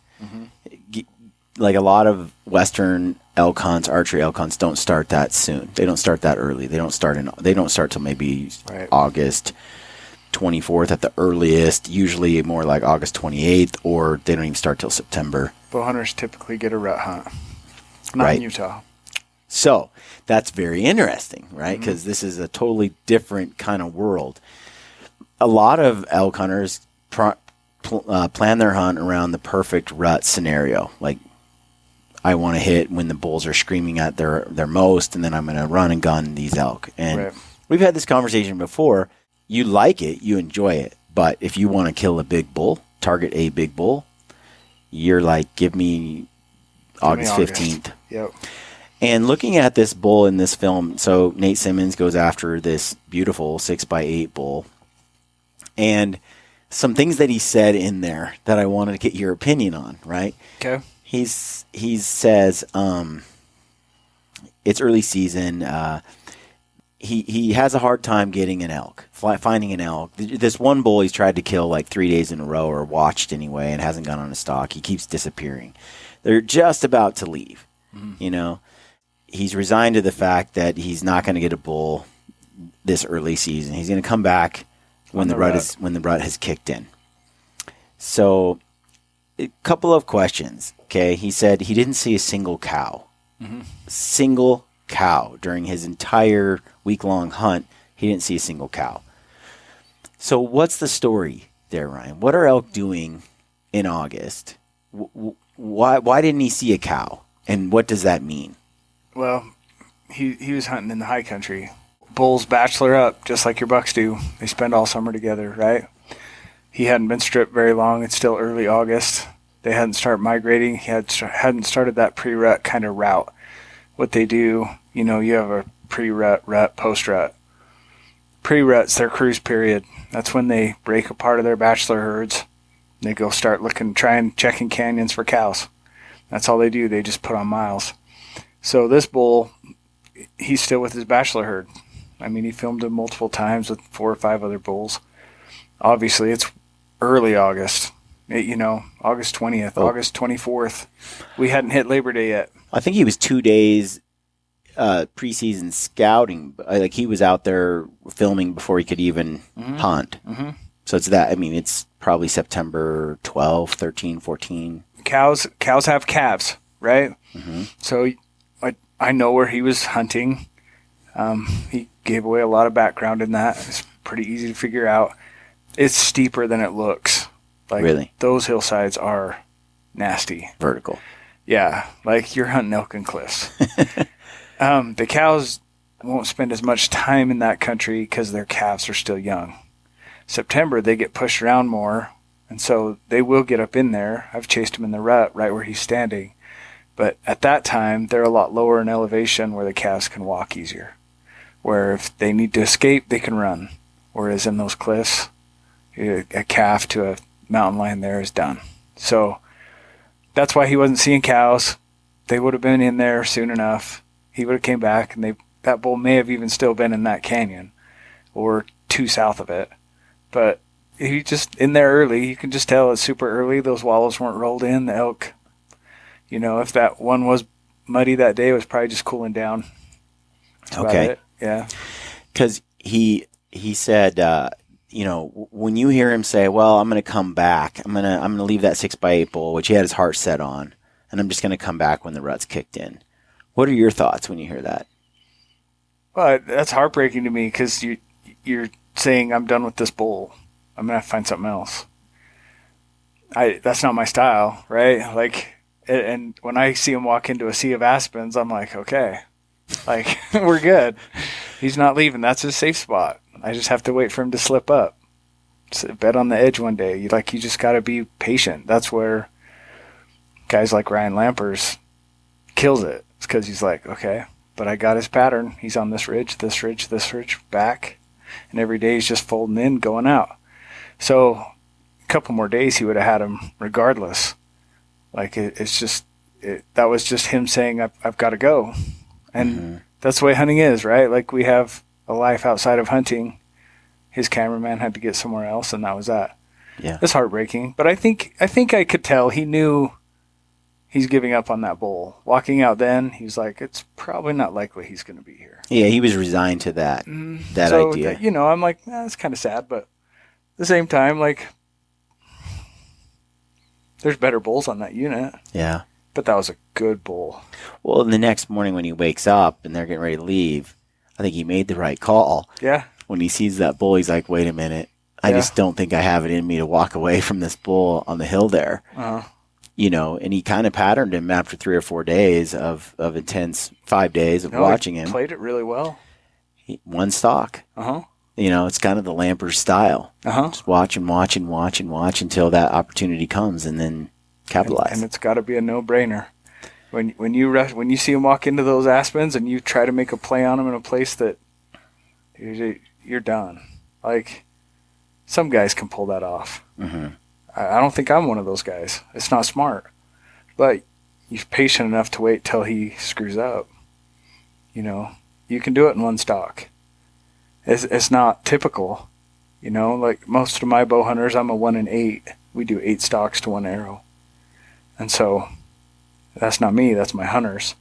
S1: Like a lot of Western elk hunts, archery elk hunts don't start that soon. They don't start that early. They don't start till maybe August 24th at the earliest, usually more like August 28th, or they don't even start till September.
S3: Bow hunters typically get a rut hunt. Not in Utah.
S1: So that's very interesting, right? Because this is a totally different kind of world. A lot of elk hunters plan their hunt around the perfect rut scenario. Like, I want to hit when the bulls are screaming at their most, and then I'm going to run and gun these elk. And we've had this conversation before. You like it, you enjoy it, but if you want to kill a big bull, target a big bull, you're like, give me August 15th.
S3: Yep.
S1: And looking at this bull in this film, so Nate Simmons goes after this beautiful 6x8 bull. And some things that he said in there that I wanted to get your opinion on, right?
S3: Okay.
S1: He says it's early season. He has a hard time getting an elk, finding an elk. This one bull he's tried to kill like 3 days in a row, or watched anyway, and hasn't gone on a stalk. He keeps disappearing. They're just about to leave, you know. He's resigned to the fact that he's not going to get a bull this early season. He's going to come back when the rut has kicked in. So, a couple of questions. Okay, he said he didn't see a single cow. Single cow during his entire week-long hunt. He didn't see a single cow. So, what's the story there, Ryan? What are elk doing in August? Why didn't he see a cow? And what does that mean?
S3: Well, he was hunting in the high country. Bulls bachelor up, just like your bucks do. They spend all summer together, right? He hadn't been stripped very long. It's still early August. They hadn't started migrating. He hadn't started that pre-rut kind of route. what they do, you have a pre-rut, rut, post-rut. Pre-rut's their cruise period. That's when they break a part of their bachelor herds. They go start checking canyons for cows. That's all they do. They just put on miles. So this bull, he's still with his bachelor herd. I mean, he filmed him multiple times with 4 or 5 other bulls. Obviously, it's early August. August 20th, August 24th. We hadn't hit Labor Day yet.
S1: I think he was 2 days preseason scouting. Like, he was out there filming before he could even hunt. Mm-hmm. So it's that. I mean, it's probably September 12, 13, 14.
S3: Cows have calves, right? Mm-hmm. So I know where he was hunting. He gave away a lot of background in that. It's pretty easy to figure out. It's steeper than it looks. Like,
S1: really?
S3: Those hillsides are nasty.
S1: Vertical.
S3: Yeah, like you're hunting elk and cliffs. The cows won't spend as much time in that country because their calves are still young. September, they get pushed around more, and so they will get up in there. I've chased him in the rut right where he's standing. But at that time, they're a lot lower in elevation where the calves can walk easier. Where if they need to escape, they can run. Whereas in those cliffs, a calf to a mountain lion there is done. So that's why he wasn't seeing cows. They would have been in there soon enough. He would have came back, and that bull may have even still been in that canyon or 2 south of it. But he just in there early. You can just tell it's super early. Those wallows weren't rolled in. The elk, if that one was muddy that day, it was probably just cooling down. That's
S1: okay.
S3: Yeah.
S1: Because he said, when you hear him say, "Well, I'm going to come back. I'm going to leave that 6x8 bull," which he had his heart set on, and I'm just going to come back when the rut's kicked in. What are your thoughts when you hear that?
S3: Well, that's heartbreaking to me because you're saying I'm done with this bull. I'm going to have to find something else. That's not my style, right? Like, and when I see him walk into a sea of aspens, I'm like, okay, like we're good. He's not leaving. That's his safe spot. I just have to wait for him to slip up. Bet on the edge one day. You just got to be patient. That's where guys like Ryan Lampers kills it. It's because he's like, okay, but I got his pattern. He's on this ridge, back. And every day he's just folding in, going out. So a couple more days he would have had him regardless. Like that was just him saying, I've got to go. And that's the way hunting is, right? Like we have a life outside of hunting. His cameraman had to get somewhere else, and that was that.
S1: Yeah.
S3: It's heartbreaking. But I think I could tell he knew he's giving up on that bull. Walking out then, he's like, it's probably not likely he's going to be here.
S1: Yeah, he was resigned to that idea.
S3: I'm like, it's kind of sad, but at the same time, like, there's better bulls on that unit.
S1: Yeah.
S3: But that was a good bull.
S1: Well, the next morning when he wakes up and they're getting ready to leave, I think he made the right call.
S3: Yeah.
S1: When he sees that bull, he's like, wait a minute. I just don't think I have it in me to walk away from this bull on the hill there. Uh-huh. And he kind of patterned him after 3 or 4 days of intense 5 days of watching him.
S3: Played it really well.
S1: One stock.
S3: Uh-huh.
S1: It's kind of the Lampers style.
S3: Uh-huh.
S1: Just watch until that opportunity comes and then capitalize.
S3: And it's got to be a no-brainer. When you see him walk into those aspens and you try to make a play on him in a place that you're done. Like, some guys can pull that off. Mm-hmm. I don't think I'm one of those guys. It's not smart. But you're patient enough to wait till he screws up. You can do it in one stock. It's not typical. Like most of my bow hunters, I'm a 1 in 8. We do 8 stocks to 1 arrow. And so that's not me. That's my hunters.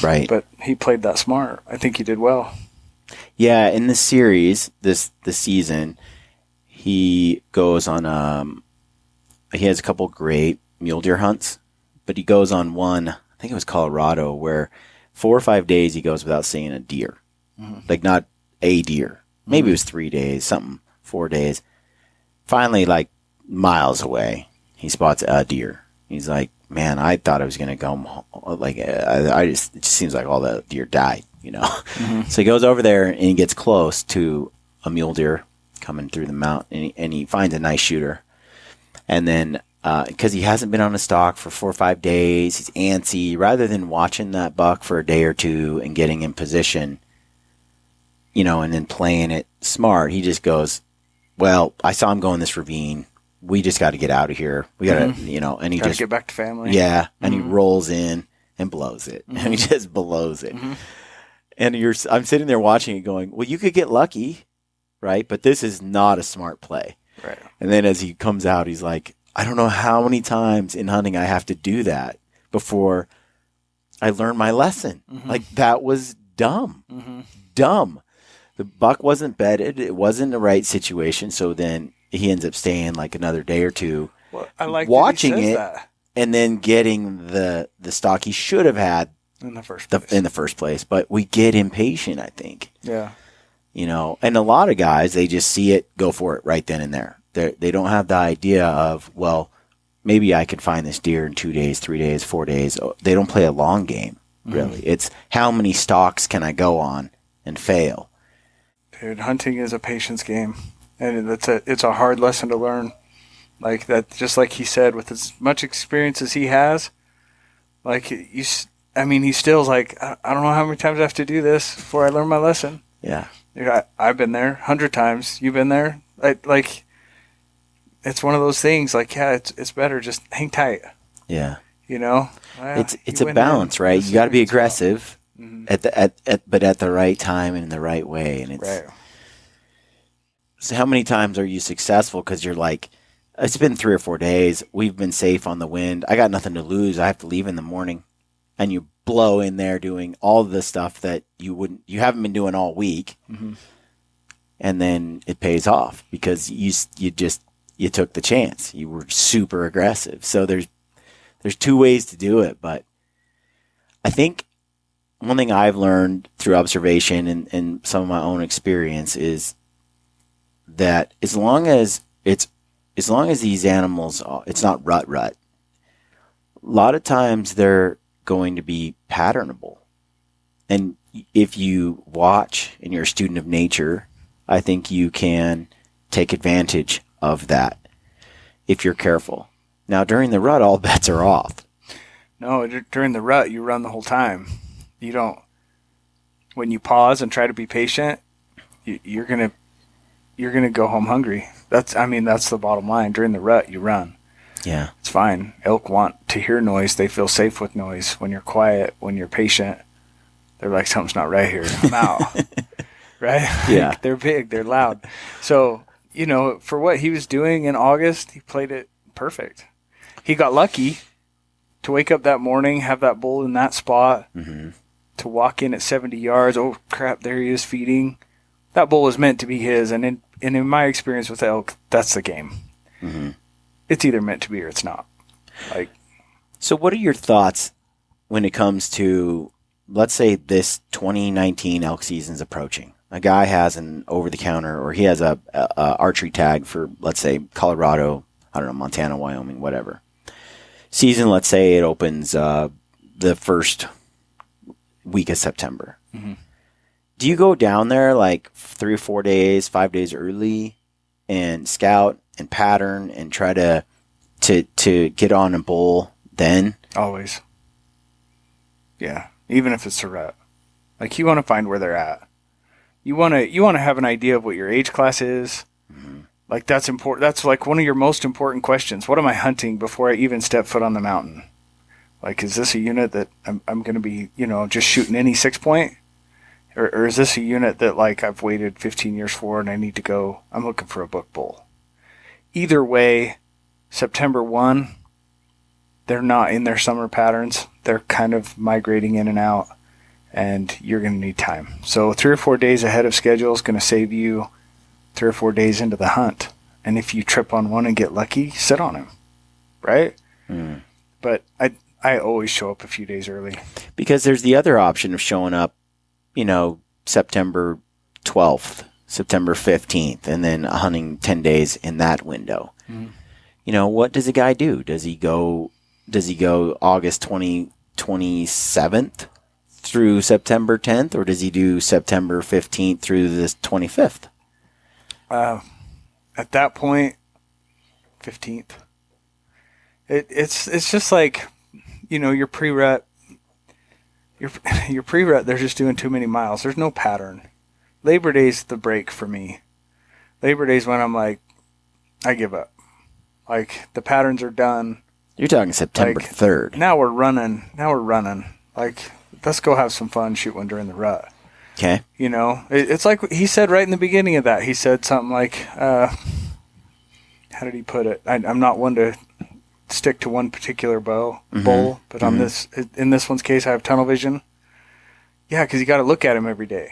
S1: Right.
S3: But he played that smart. I think he did well.
S1: Yeah, in the series, this season, he goes on he has a couple great mule deer hunts, but he goes on one, I think it was Colorado, where 4 or 5 days he goes without seeing a deer. Mm-hmm. Like, not a deer. Maybe it was 3 days, 4 days. Finally, like, miles away, he spots a deer. He's like, man, I thought I was going to go, like, it just seems like all the deer died, Mm-hmm. So he goes over there and he gets close to a mule deer coming through the mountain, and he finds a nice shooter. And then because he hasn't been on a stalk for 4 or 5 days. He's antsy. Rather than watching that buck for a day or two and getting in position, and then playing it smart, he just goes, well, I saw him go in this ravine. We just got to get out of here. We got to, and he
S3: Gotta
S1: just
S3: get back to family.
S1: Yeah, and he rolls in and blows it. And he just blows it. And I'm sitting there watching it going, well, you could get lucky, right? But this is not a smart play.
S3: Right.
S1: And then as he comes out, he's like, I don't know how many times in hunting I have to do that before I learn my lesson. Like, that was dumb. Dumb. The buck wasn't bedded. It wasn't the right situation. So then he ends up staying like another day or two,
S3: I like
S1: watching
S3: that he says
S1: it,
S3: that.
S1: and then getting the stock he should have had
S3: In the first place.
S1: in the first place. But we get impatient, I think.
S3: Yeah.
S1: And a lot of guys, they just see it, go for it right then and there. They don't have the idea of, well, maybe I could find this deer in 2 days, 3 days, 4 days. They don't play a long game, really. It's how many stalks can I go on and fail?
S3: Dude, hunting is a patience game, and it's a hard lesson to learn. Like that, just like he said, with as much experience as he has, like he still's like, I don't know how many times I have to do this before I learn my lesson.
S1: Yeah.
S3: Dude, I've been there 100 times. You've been there. Like, it's one of those things. Like, yeah, it's better just hang tight.
S1: Yeah.
S3: It's
S1: a balance, right? You got to be aggressive, but at the right time and in the right way. And it's
S3: right.
S1: So how many times are you successful because you're like, it's been 3 or 4 days. We've been safe on the wind. I got nothing to lose. I have to leave in the morning, and you blow in there doing all the stuff that you haven't been doing all week, and then it pays off because you took the chance. You were super aggressive. So there's 2 ways to do it, but I think one thing I've learned through observation and some of my own experience is that as long as these animals, it's not rut. A lot of times they're going to be patternable. And if you watch and you're a student of nature, I think you can take advantage of that if you're careful. Now, during the rut, all bets are off.
S3: No, during the rut, you run the whole time. You don't. When you pause and try to be patient, you're gonna go home hungry. That's the bottom line. During the rut, you run.
S1: Yeah,
S3: it's fine. Elk want to hear noise. They feel safe with noise. When you're quiet, when you're patient, they're like, something's not right here. I'm out. Right?
S1: Yeah.
S3: They're big. They're loud. So, for what he was doing in August, he played it perfect. He got lucky to wake up that morning, have that bull in that spot, to walk in at 70 yards. Oh, crap, there he is feeding. That bull was meant to be his. And in my experience with elk, that's the game. It's either meant to be or it's not.
S1: So what are your thoughts when it comes to, let's say this 2019 elk season's approaching? A guy has an over-the-counter, or he has a archery tag for, let's say, Colorado, I don't know, Montana, Wyoming, whatever. Season, let's say it opens the first week of September. Do you go down there like 3 or 4 days, 5 days early and scout and pattern and try to get on a bull then? Always.
S3: Yeah, even if it's a rut. Like, you want to find where they're at. You want to have an idea of what your age class is. Like, that's important. That's like one of your most important questions. What am I hunting before I even step foot on the mountain? Like, is this a unit that I'm going to be, just shooting any 6-point? Or is this a unit that, like, I've waited 15 years for and I need to go, I'm looking for a book bull? Either way, September 1, they're not in their summer patterns. They're kind of migrating in and out, and you're going to need time. So 3 or 4 days ahead of schedule is going to save you 3 or 4 days into the hunt. And if you trip on one and get lucky, sit on him, right? But I always show up a few days early.
S1: Because there's the other option of showing up, September 12th, September 15th, and then hunting 10 days in that window. What does a guy do? Does he go August 27th through September 10th, or does he do September 15th through the 25th?
S3: At that point, 15th. It's just like, your pre-rut. Your pre-rut, they're just doing too many miles. There's no pattern. Labor Day's the break for me. Labor Day's when I'm like, I give up. Like, the patterns are done.
S1: You're talking September 3rd.
S3: Now we're running. Like, let's go have some fun, shoot one during the rut.
S1: Okay.
S3: It's like he said right in the beginning of that. He said something like, how did he put it? I'm not one to stick to one particular bull, but in this one's case, I have tunnel vision. Yeah, because you got to look at him every day.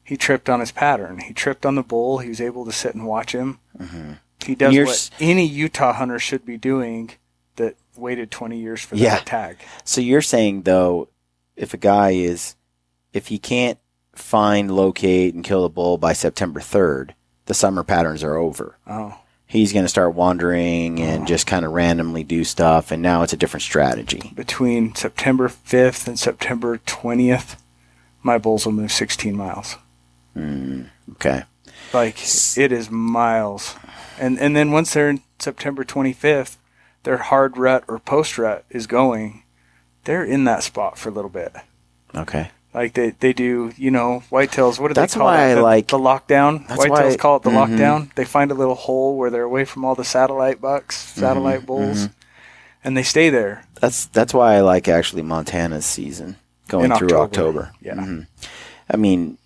S3: He tripped on his pattern. He tripped on the bull. He was able to sit and watch him. Mm-hmm. He does what any Utah hunter should be doing that waited 20 years for that tag.
S1: So you're saying, though, if he can't find, locate, and kill the bull by September 3rd, the summer patterns are over.
S3: Oh.
S1: He's going to start wandering and just kind of randomly do stuff, and now it's a different strategy.
S3: Between September 5th and September 20th, my bulls will move 16 miles.
S1: Okay.
S3: Like, it is miles. And then once they're in September 25th, their hard rut or post-rut is going. They're in that spot for a little bit.
S1: Okay.
S3: Like, they do, whitetails. What do
S1: That's
S3: they call
S1: why
S3: it?
S1: I like
S3: the lockdown. Whitetails call it the
S1: mm-hmm.
S3: lockdown. They find a little hole where they're away from all the satellite bucks, satellite bulls, and they stay there.
S1: That's why I like actually Montana's season going through October.
S3: Yeah.
S1: Mm-hmm. I mean,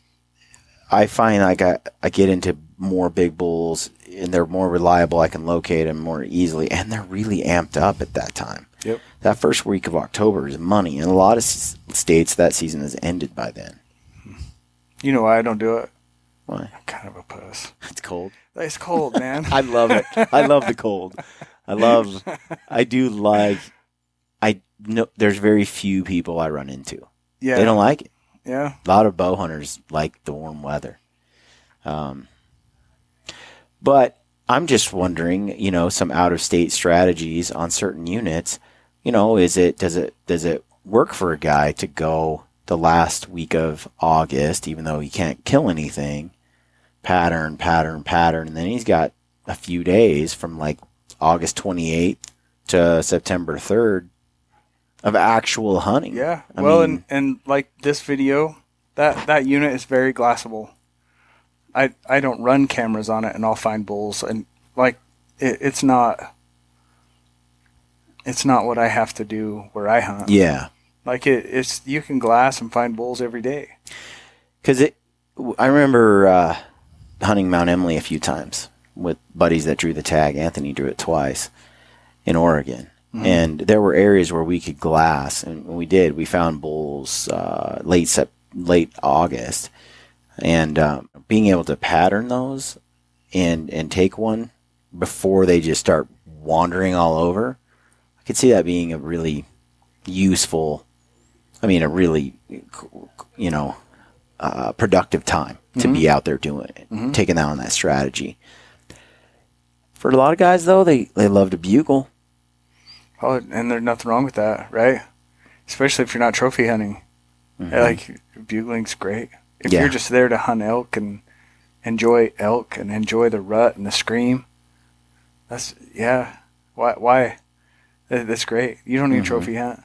S1: I find like I get into more big bulls and they're more reliable. I can locate them more easily, and they're really amped up at that time.
S3: Yep.
S1: That first week of October is money. In a lot of states, that season has ended by then.
S3: You know why I don't do it?
S1: Why?
S3: I'm kind of a puss.
S1: It's cold.
S3: It's cold, man.
S1: I love it. I love the cold. I know there's very few people I run into.
S3: Yeah.
S1: They don't like it.
S3: Yeah.
S1: A lot of bow hunters like the warm weather. But I'm just wondering, some out-of-state strategies on certain units. Does it work for a guy to go the last week of August, even though he can't kill anything, pattern, and then he's got a few days from like August 28th to September 3rd of actual hunting.
S3: Yeah. And like this video, that unit is very glassable. I don't run cameras on it, and I'll find bulls, and like it's not what I have to do where I hunt.
S1: Yeah.
S3: Like it's you can glass and find bulls every day.
S1: Because I remember hunting Mount Emily a few times with buddies that drew the tag. Anthony drew it twice in Oregon. Mm-hmm. And there were areas where we could glass, and we did. We found bulls late August. And being able to pattern those and take one before they just start wandering all over, I could see that being a really useful, productive time to be out there doing it, taking out on that strategy. For a lot of guys, though, they love to bugle.
S3: Oh, and there's nothing wrong with that, right? Especially if you're not trophy hunting. Mm-hmm. Like, bugling's great. If you're just there to hunt elk and enjoy the rut and the scream, why? That's great. You don't need trophy hunt.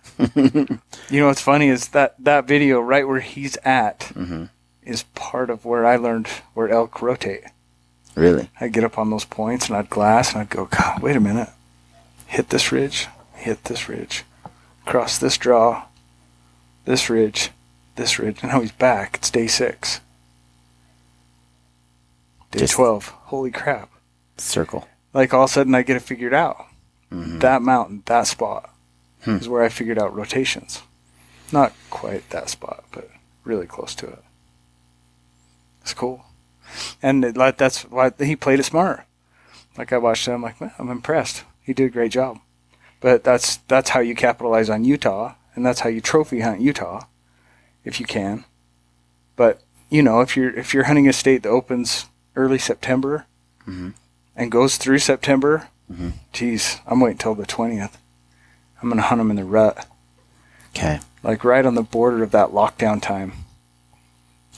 S3: What's funny is that video right where he's at is part of where I learned where elk rotate.
S1: Really?
S3: I'd get up on those points and I'd glass and I'd go, God, wait a minute. Hit this ridge, cross this draw, this ridge, and now he's back. It's day 6. Day 12. Holy crap.
S1: Circle.
S3: Like all of a sudden I get it figured out. Mm-hmm. That mountain, that spot is where I figured out rotations. Not quite that spot, but really close to it. It's cool. And that's why he played it smart. Like I watched him, I'm like, man, I'm impressed. He did a great job. But that's how you capitalize on Utah, and that's how you trophy hunt Utah, if you can. But if you're hunting a state that opens early September and goes through September, geez, I'm waiting till the 20th. I'm gonna hunt them in the rut.
S1: Okay.
S3: Like right on the border of that lockdown time.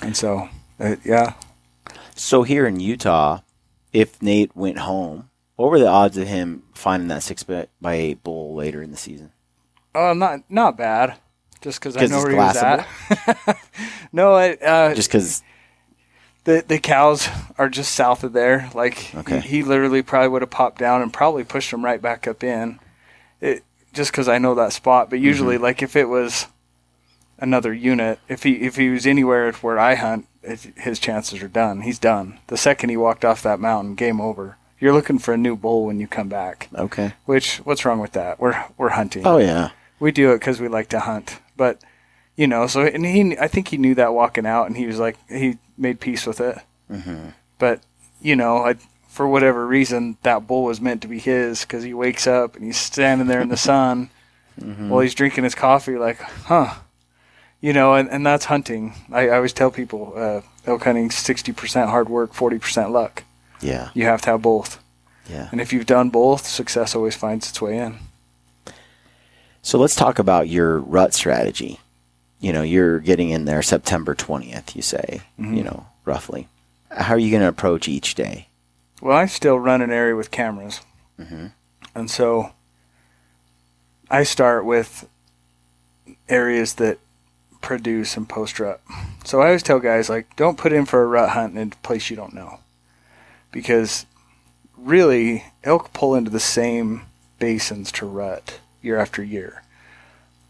S3: And so, yeah.
S1: So here in Utah, if Nate went home What were the odds of him finding that 6x8 bull later in the season?
S3: Oh, not bad. Just because I know where he was
S1: glassable?
S3: at. No,
S1: Just because.
S3: The cows are just south of there. Like,
S1: Okay.
S3: he literally probably would have popped down and probably pushed them right back up in. Just because I know that spot. But usually, like, if it was another unit, if he was anywhere where I hunt, his chances are done. He's done. The second he walked off that mountain, game over. You're looking for a new bull when you come back.
S1: Okay.
S3: What's wrong with that? We're hunting.
S1: Oh, yeah.
S3: We do it because we like to hunt. But, you know, so, and I think he knew that walking out, and he was like, he made peace with it. Mm-hmm. But, you know, for whatever reason, that bull was meant to be his, because he wakes up and he's standing there in the sun while he's drinking his coffee, like, huh. You know, and that's hunting. I always tell people, elk hunting 60% hard work, 40% luck.
S1: Yeah.
S3: You have to have both.
S1: Yeah.
S3: And if you've done both, success always finds its way in.
S1: So let's talk about your rut strategy. You know, you're getting in there September 20th, you say, you know, roughly. How are you going to approach each day?
S3: Well, I still run an area with cameras. And so I start with areas that produce and post-rut. So I always tell guys, like, don't put in for a rut hunt in a place you don't know. Because really, elk pull into the same basins to rut year after year.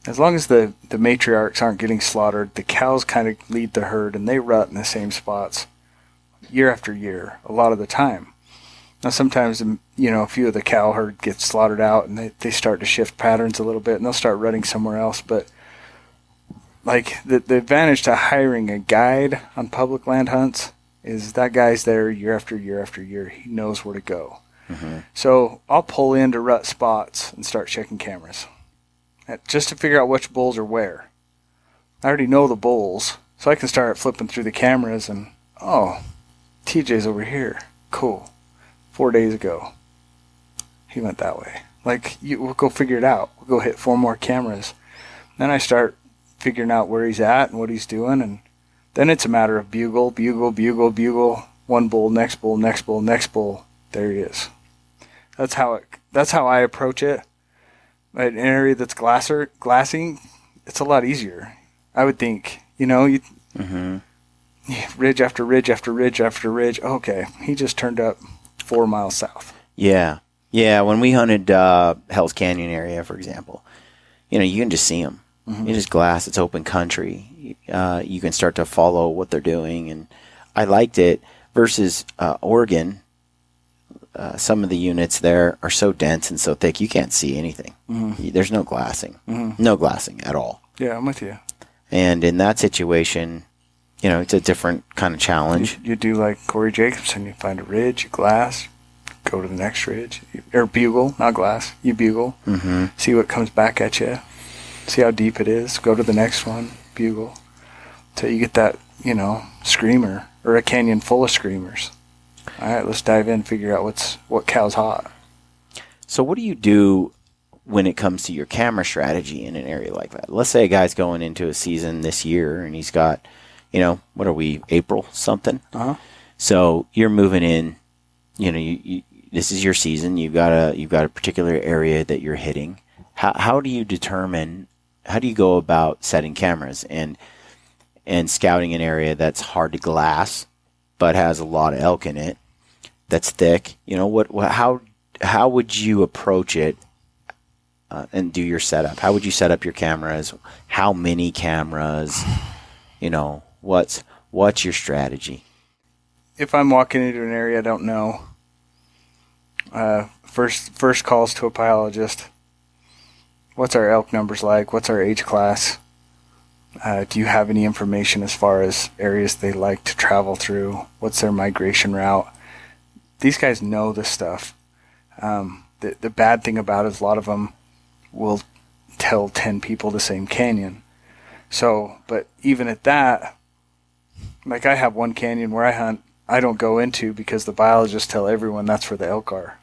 S3: As long as the matriarchs aren't getting slaughtered, the cows kind of lead the herd, and they rut in the same spots year after year, a lot of the time. Now, sometimes, you know, a few of the cow herd gets slaughtered out, and they start to shift patterns a little bit, and they'll start rutting somewhere else. But, like, the advantage to hiring a guide on public land hunts is that guy's there year after year after year. He knows where to go. So I'll pull into rut spots and start checking cameras just to figure out which bulls are where. I already know the bulls, so I can start flipping through the cameras and, oh, TJ's over here. Cool. 4 days ago, he went that way. Like, we'll go figure it out. We'll go hit 4 more cameras. Then I start figuring out where he's at and what he's doing, and then it's a matter of bugle, bugle, bugle, bugle. One bull, next bull, next bull, next bull. There he is. That's how I approach it. An area that's glassing, it's a lot easier. I would think, you know, ridge after ridge after ridge after ridge. Okay, he just turned up 4 miles south.
S1: Yeah. Yeah, when we hunted Hell's Canyon area, for example, you know, you can just see them. You just glass. It's open country. You can start to follow what they're doing, and I liked it. Versus Oregon, some of the units there are so dense and so thick you can't see anything. There's no glassing. No glassing at all.
S3: Yeah, I'm with you.
S1: And in that situation, you know, it's a different kind of challenge.
S3: You do like Corey Jacobson. You find a ridge, you glass, go to the next ridge. Or bugle, not glass. You bugle. See what comes back at you. See how deep it is. Go to the next one, bugle. Until you get that, you know, screamer. Or a canyon full of screamers. All right, let's dive in, figure out what cow's hot.
S1: So what do you do when it comes to your camera strategy in an area like that? Let's say a guy's going into a season this year and he's got, you know, what are we, April something? So you're moving in, you know, you this is your season. You've got a particular area that you're hitting. How do you go about setting cameras and scouting an area that's hard to glass, but has a lot of elk in it, that's thick? You know, how would you approach it and do your setup? How would you set up your cameras? How many cameras? You know, what's your strategy?
S3: If I'm walking into an area I don't know, first calls to a biologist. What's our elk numbers like? What's our age class? Do you have any information as far as areas they like to travel through? What's their migration route? These guys know this stuff. The bad thing about it is a lot of them will tell 10 people the same canyon. So, but even at that, like I have one canyon where I hunt, I don't go into because the biologists tell everyone that's where the elk are.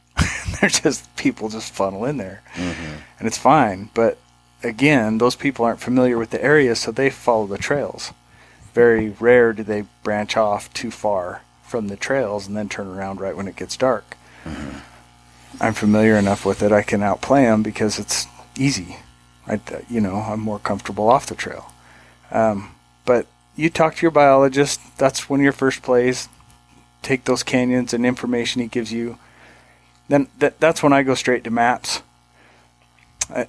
S3: They're just, people just funnel in there. And it's fine, but again, those people aren't familiar with the area, so they follow the trails. Very rare do they branch off too far from the trails and then turn around right when it gets dark. I'm familiar enough with it, I can outplay them because it's easy. I'm more comfortable off the trail. But you talk to your biologist. That's one of your first plays. Take those canyons and information he gives you. Then that's when I go straight to maps.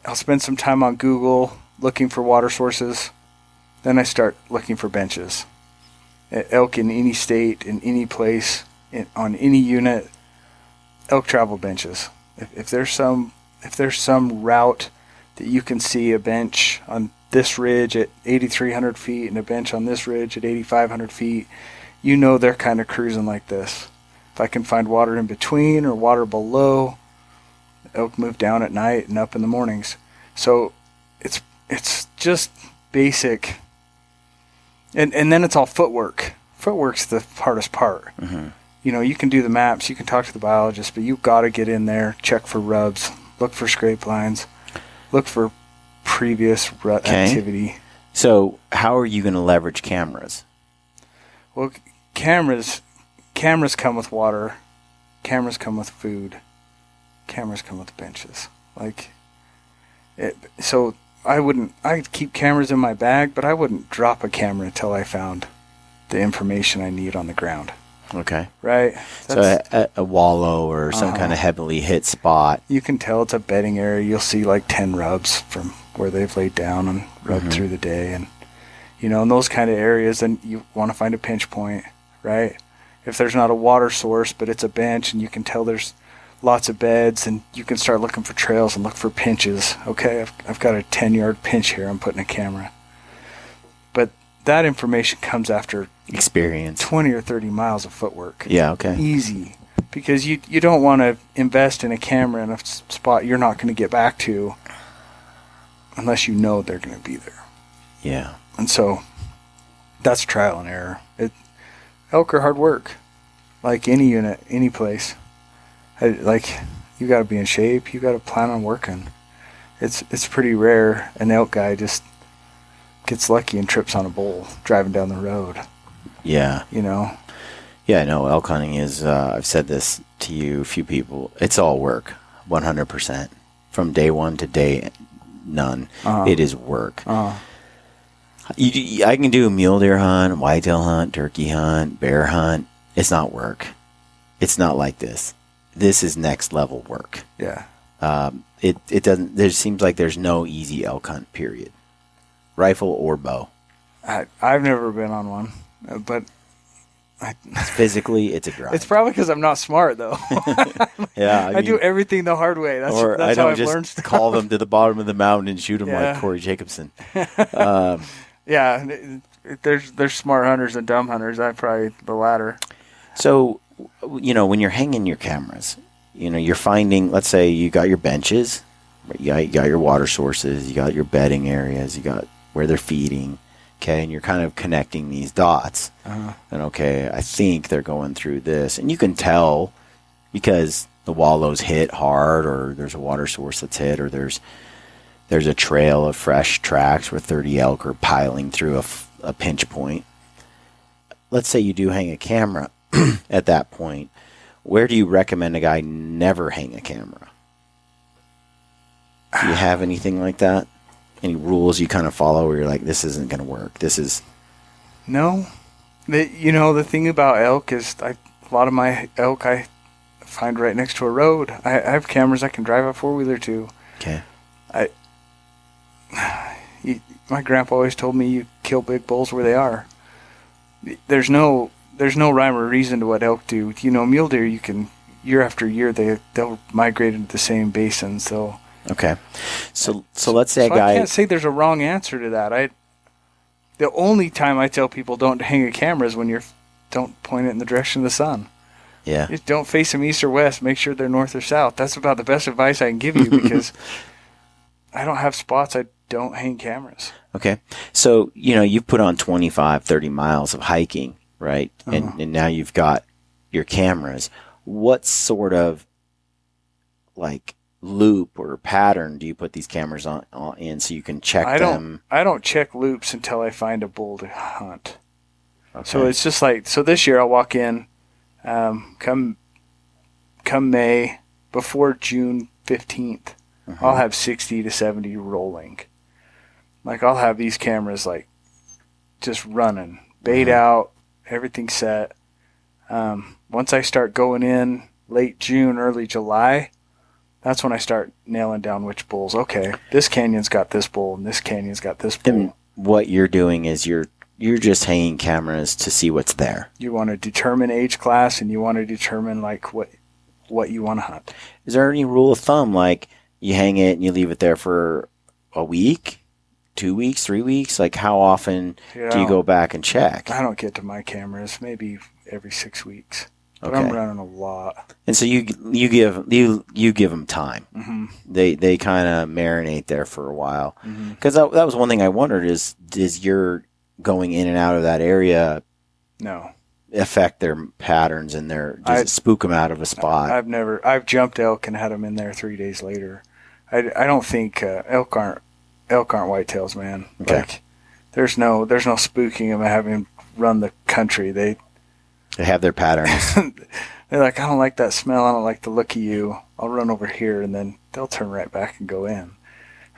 S3: I'll spend some time on Google looking for water sources. Then I start looking for benches. Elk in any state, in any place, on any unit, elk travel benches. If there's some route that you can see a bench on this ridge at 8,300 feet and a bench on this ridge at 8,500 feet, they're kind of cruising like this. If I can find water in between or water below, elk move down at night and up in the mornings. So it's just basic. And then it's all footwork. Footwork's the hardest part. Mm-hmm. You can do the maps, you can talk to the biologist, but you've got to get in there, check for rubs, look for scrape lines, look for previous rut activity.
S1: So how are you going to leverage cameras?
S3: Well, cameras come with water, cameras come with food, cameras come with benches. So I'd keep cameras in my bag, but I wouldn't drop a camera until I found the information I need on the ground.
S1: Okay.
S3: Right?
S1: So a wallow or some kind of heavily hit spot.
S3: You can tell it's a bedding area. You'll see 10 rubs from where they've laid down and rubbed through the day. And, in those kind of areas, then you want to find a pinch point, right? If there's not a water source, but it's a bench and you can tell there's lots of beds, and you can start looking for trails and look for pinches. Okay, I've got a 10-yard pinch here. I'm putting a camera. But that information comes after
S1: experience,
S3: 20 or 30 miles of footwork.
S1: Yeah, okay.
S3: Easy. Because you don't want to invest in a camera in a spot you're not going to get back to unless you know they're going to be there.
S1: Yeah.
S3: And so that's trial and error. Elk are hard work. Like any unit, any place. You got to be in shape. You got to plan on working. It's pretty rare an elk guy just gets lucky and trips on a bull driving down the road.
S1: Yeah. Yeah, no, elk hunting is, I've said this to you, a few people, it's all work, 100%. From day one to day none. It is work. I can do a mule deer hunt, whitetail hunt, turkey hunt, bear hunt. It's not work. It's not like this. This is next level work.
S3: Yeah.
S1: It doesn't, there seems like there's no easy elk hunt, period. Rifle or bow.
S3: I've never been on one, but
S1: physically, it's a grind.
S3: It's probably because I'm not smart, though.
S1: Yeah,
S3: I do everything the hard way. That's how I've learned stuff.
S1: Call them to the bottom of the mountain and shoot them like Corey Jacobson.
S3: Yeah, there's smart hunters and dumb hunters. I'm probably the latter.
S1: So, when you're hanging your cameras, you're finding, let's say you got your benches, you got your water sources, you got your bedding areas, you got where they're feeding. Okay, and you're kind of connecting these dots. And okay, I think they're going through this. And you can tell because the wallow's hit hard, or there's a water source that's hit, or there's a trail of fresh tracks where 30 elk are piling through a pinch point. Let's say you do hang a camera at that point. Where do you recommend a guy never hang a camera? Do you have anything like that? Any rules you kind of follow where you're like, this isn't going to work? This is...
S3: No. The thing about elk is a lot of my elk I find right next to a road. I have cameras I can drive a four-wheeler to.
S1: Okay.
S3: My grandpa always told me you kill big bulls where they are. There's no rhyme or reason to what elk do. Mule deer, you can, year after year, they'll migrate into the same basins, so...
S1: Okay, so let's say a guy...
S3: I can't say there's a wrong answer to that. The only time I tell people don't hang a camera is when don't point it in the direction of the sun.
S1: Yeah.
S3: Just don't face them east or west. Make sure they're north or south. That's about the best advice I can give you because I don't have spots I don't hang cameras.
S1: Okay, so you've put on 25, 30 miles of hiking, right? And now you've got your cameras. What sort of loop or pattern do you put these cameras on in so you can check them?
S3: I don't check loops until I find a bull to hunt. Okay. So it's just so this year I'll walk in, come May, before June 15th, I'll have 60 to 70 rolling. Like, I'll have these cameras, like, just running. Bait out, everything set. Once I start going in late June, early July, that's when I start nailing down which bulls. Okay, this canyon's got this bull, and this canyon's got this bull.
S1: And what you're doing is you're just hanging cameras to see what's there.
S3: You want to determine age class, and you want to determine, like, what you want to hunt.
S1: Is there any rule of thumb, like you hang it and you leave it there for a week, 2 weeks, 3 weeks? Like, how often do you go back and check?
S3: I don't get to my cameras maybe every 6 weeks, but
S1: Okay.
S3: I'm running a lot.
S1: And so you give them time.
S3: Mm-hmm.
S1: They kind of marinate there for a while. Because that was one thing I wondered is your going in and out of that area
S3: No.
S1: affect their patterns and does it spook them out of a spot?
S3: I've jumped elk and had them in there 3 days later. I don't think elk aren't whitetails, man.
S1: Okay.
S3: Like, there's no spooking them and having them run the country. They
S1: have their patterns.
S3: They're like, I don't like that smell. I don't like the look of you. I'll run over here, and then they'll turn right back and go in.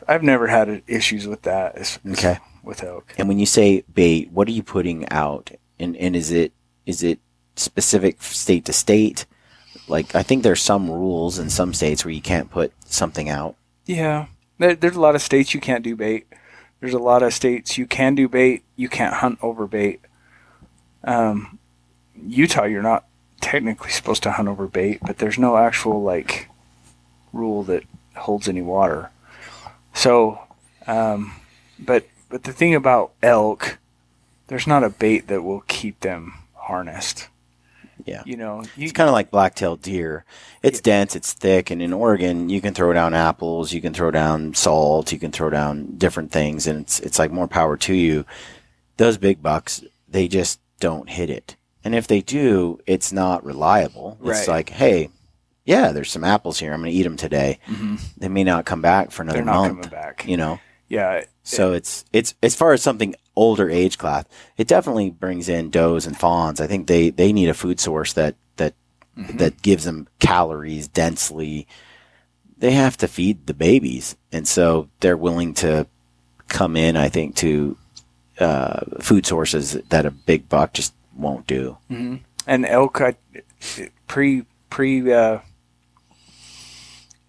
S3: I've never had issues with that.
S1: Okay.
S3: With elk.
S1: And when you say bait, what are you putting out? And is it specific state to state? Like, I think there's some rules in some states where you can't put something out.
S3: Yeah. There's a lot of states you can't do bait. There's a lot of states you can do bait. You can't hunt over bait. Utah, you're not technically supposed to hunt over bait, but there's no actual, like, rule that holds any water. So, but the thing about elk, there's not a bait that will keep them harnessed.
S1: Yeah.
S3: You know,
S1: It's kind of like black-tailed deer. It's dense, it's thick, and in Oregon, you can throw down apples, you can throw down salt, you can throw down different things, and it's like more power to you. Those big bucks, they just don't hit it. And if they do, it's not reliable. It's
S3: Right.
S1: like, hey, yeah, there's some apples here. I'm going to eat them today.
S3: Mm-hmm.
S1: They may not come back for another
S3: They're not
S1: month.
S3: coming back.
S1: You know?
S3: Yeah.
S1: So it's as far as something older age class, it definitely brings in does and fawns. I think they need a food source that gives them calories densely. They have to feed the babies, and so they're willing to come in, I think, to food sources that a big buck just won't do.
S3: Mm-hmm. And elk,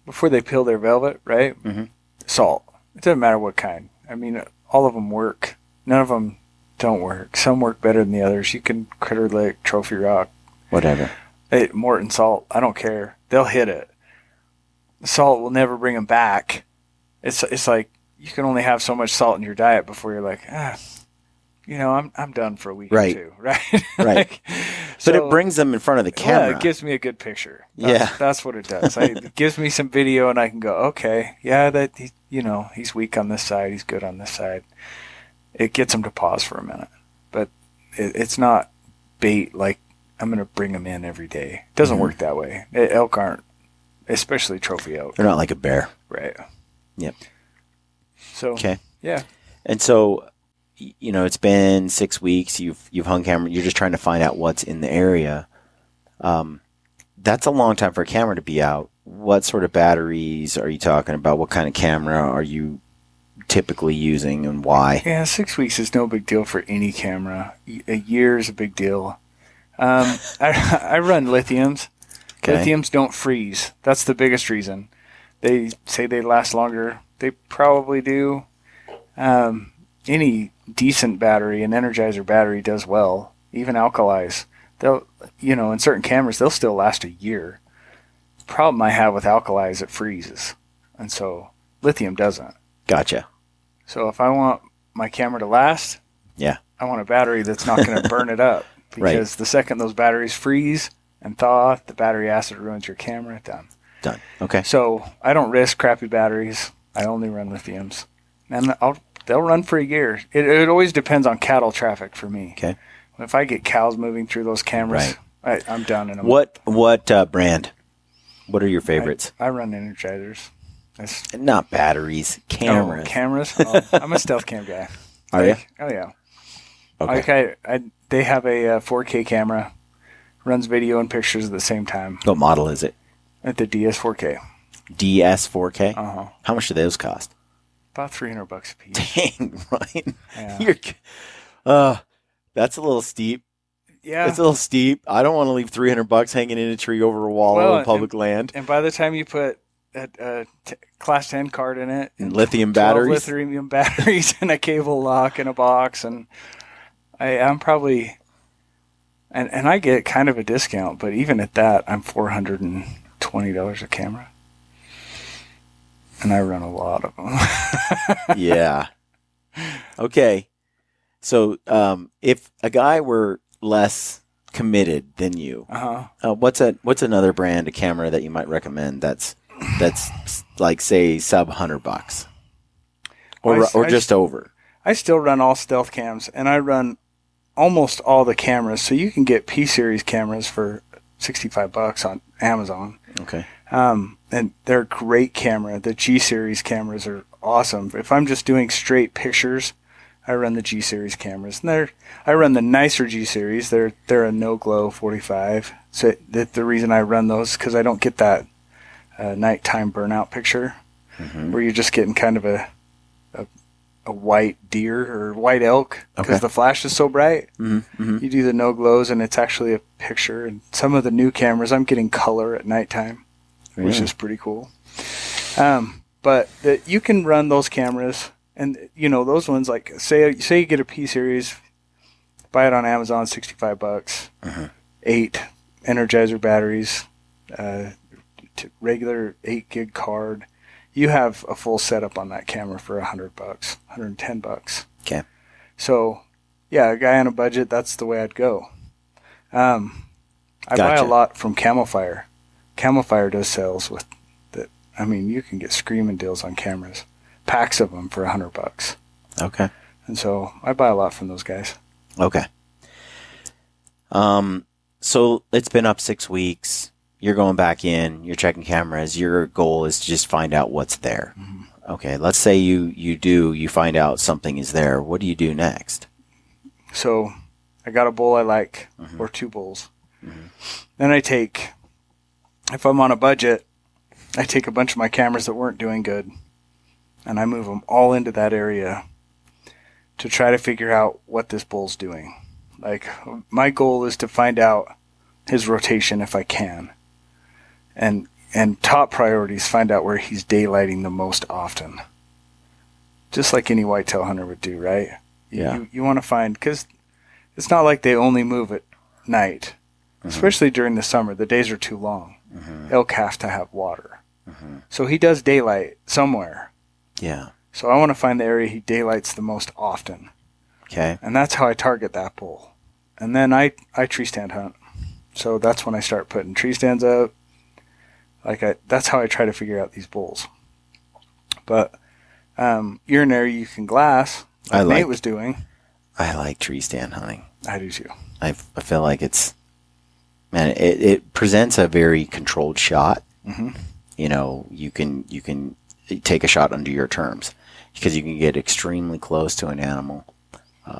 S3: before they peel their velvet, right?
S1: Mm-hmm.
S3: Salt. It doesn't matter what kind. I mean, all of them work. None of them don't work. Some work better than the others. You can Critter Lick, Trophy Rock,
S1: Whatever.
S3: Morton salt. I don't care. They'll hit it. Salt will never bring them back. It's like you can only have so much salt in your diet before you're like, I'm done for a week
S1: Right.
S3: or two, right?
S1: Right. But it brings them in front of the camera.
S3: Yeah, it gives me a good picture.
S1: Yeah.
S3: That's what it does. It gives me some video, and I can go, okay, yeah, he's weak on this side, he's good on this side. It gets them to pause for a minute. But it's not bait like I'm going to bring them in every day. It doesn't work that way. Elk aren't, especially trophy elk.
S1: They're not like a bear.
S3: Right.
S1: Yep.
S3: So,
S1: Okay.
S3: yeah.
S1: And so, it's been 6 weeks. You've hung camera. You're just trying to find out what's in the area. That's a long time for a camera to be out. What sort of batteries are you talking about? What kind of camera are you typically using, and why?
S3: Yeah, 6 weeks is no big deal for any camera. A year is a big deal. I run lithiums.
S1: Okay.
S3: Lithiums don't freeze. That's the biggest reason. They say they last longer. They probably do. Any decent battery, an Energizer battery, does well. Even alkalis. They'll, in certain cameras, they'll still last a year. The problem I have with alkalis, it freezes. And so lithium doesn't.
S1: Gotcha.
S3: So if I want my camera to last,
S1: Yeah.
S3: I want a battery that's not going to burn it up. Because the second those batteries freeze and thaw, the battery acid ruins your camera. Done.
S1: Okay.
S3: So I don't risk crappy batteries. I only run lithiums. And they'll run for a year. It always depends on cattle traffic for me.
S1: Okay.
S3: If I get cows moving through those cameras, I'm done in a
S1: What brand? What are your favorites?
S3: I run Energizers.
S1: Not batteries, cameras.
S3: Oh, cameras? Oh, I'm a stealth cam guy.
S1: Are you?
S3: Oh, yeah.
S1: Okay.
S3: They have a 4K camera, runs video and pictures at the same time.
S1: What model is it?
S3: At the DS4K.
S1: DS4K?
S3: Uh-huh.
S1: How much do those cost?
S3: About $300 a piece.
S1: Dang, Ryan.
S3: Yeah.
S1: That's a little steep.
S3: Yeah.
S1: It's a little steep. I don't want to leave $300 hanging in a tree over a wall on public land.
S3: And by the time you put a Class 10 card in it,
S1: and lithium batteries,
S3: and a cable lock in a box, and I'm probably, and I get kind of a discount, but even at that, I'm $420 a camera, and I run a lot of them.
S1: Yeah. Okay. So, if a guy were less committed than you, what's another brand of camera that you might recommend that's like, say, sub $100 or just over?
S3: I still run all stealth cams, and I run almost all the cameras. So you can get P series cameras for $65 on Amazon.
S1: Okay.
S3: And they're a great camera. The G series cameras are awesome. If I'm just doing straight pictures, I run the G series cameras, and I run the nicer G series. They're a no glow 45. So the reason I run those is because I don't get that nighttime burnout picture, where you're just getting kind of a white deer or white elk because the flash is so bright. You do the no glows, and it's actually a picture. And some of the new cameras, I'm getting color at nighttime, which is pretty cool. But you can run those cameras. And, those ones, like, say you get a P series, buy it on Amazon, $65, 8 Energizer batteries, regular 8 gig card. You have a full setup on that camera for $100, $110.
S1: Okay.
S3: So, yeah, a guy on a budget, that's the way I'd go. I buy a lot from Camel Fire. Camel Fire does sales with that. I mean, you can get screaming deals on cameras. Packs of them for $100.
S1: Okay.
S3: And so I buy a lot from those guys.
S1: Okay. So it's been up 6 weeks. You're going back in. You're checking cameras. Your goal is to just find out what's there. Okay. Let's say you find out something is there. What do you do next?
S3: So I got a bull I like, or 2 bulls. Then if I'm on a budget, I take a bunch of my cameras that weren't doing good, and I move them all into that area to try to figure out what this bull's doing. Like, my goal is to find out his rotation if I can. And top priorities, find out where he's daylighting the most often. Just like any whitetail hunter would do, right?
S1: Yeah.
S3: You want to find, because it's not like they only move at night. Especially during the summer. The days are too long. Elk have to have water. So he does daylight somewhere.
S1: Yeah.
S3: So I want to find the area he daylights the most often.
S1: Okay.
S3: And that's how I target that bull. And then I tree stand hunt. So that's when I start putting tree stands up. That's how I try to figure out these bulls. But urinary you can glass, like Nate was doing.
S1: I like tree stand hunting.
S3: I do too.
S1: I feel like it presents a very controlled shot. You can take a shot under your terms, because you can get extremely close to an animal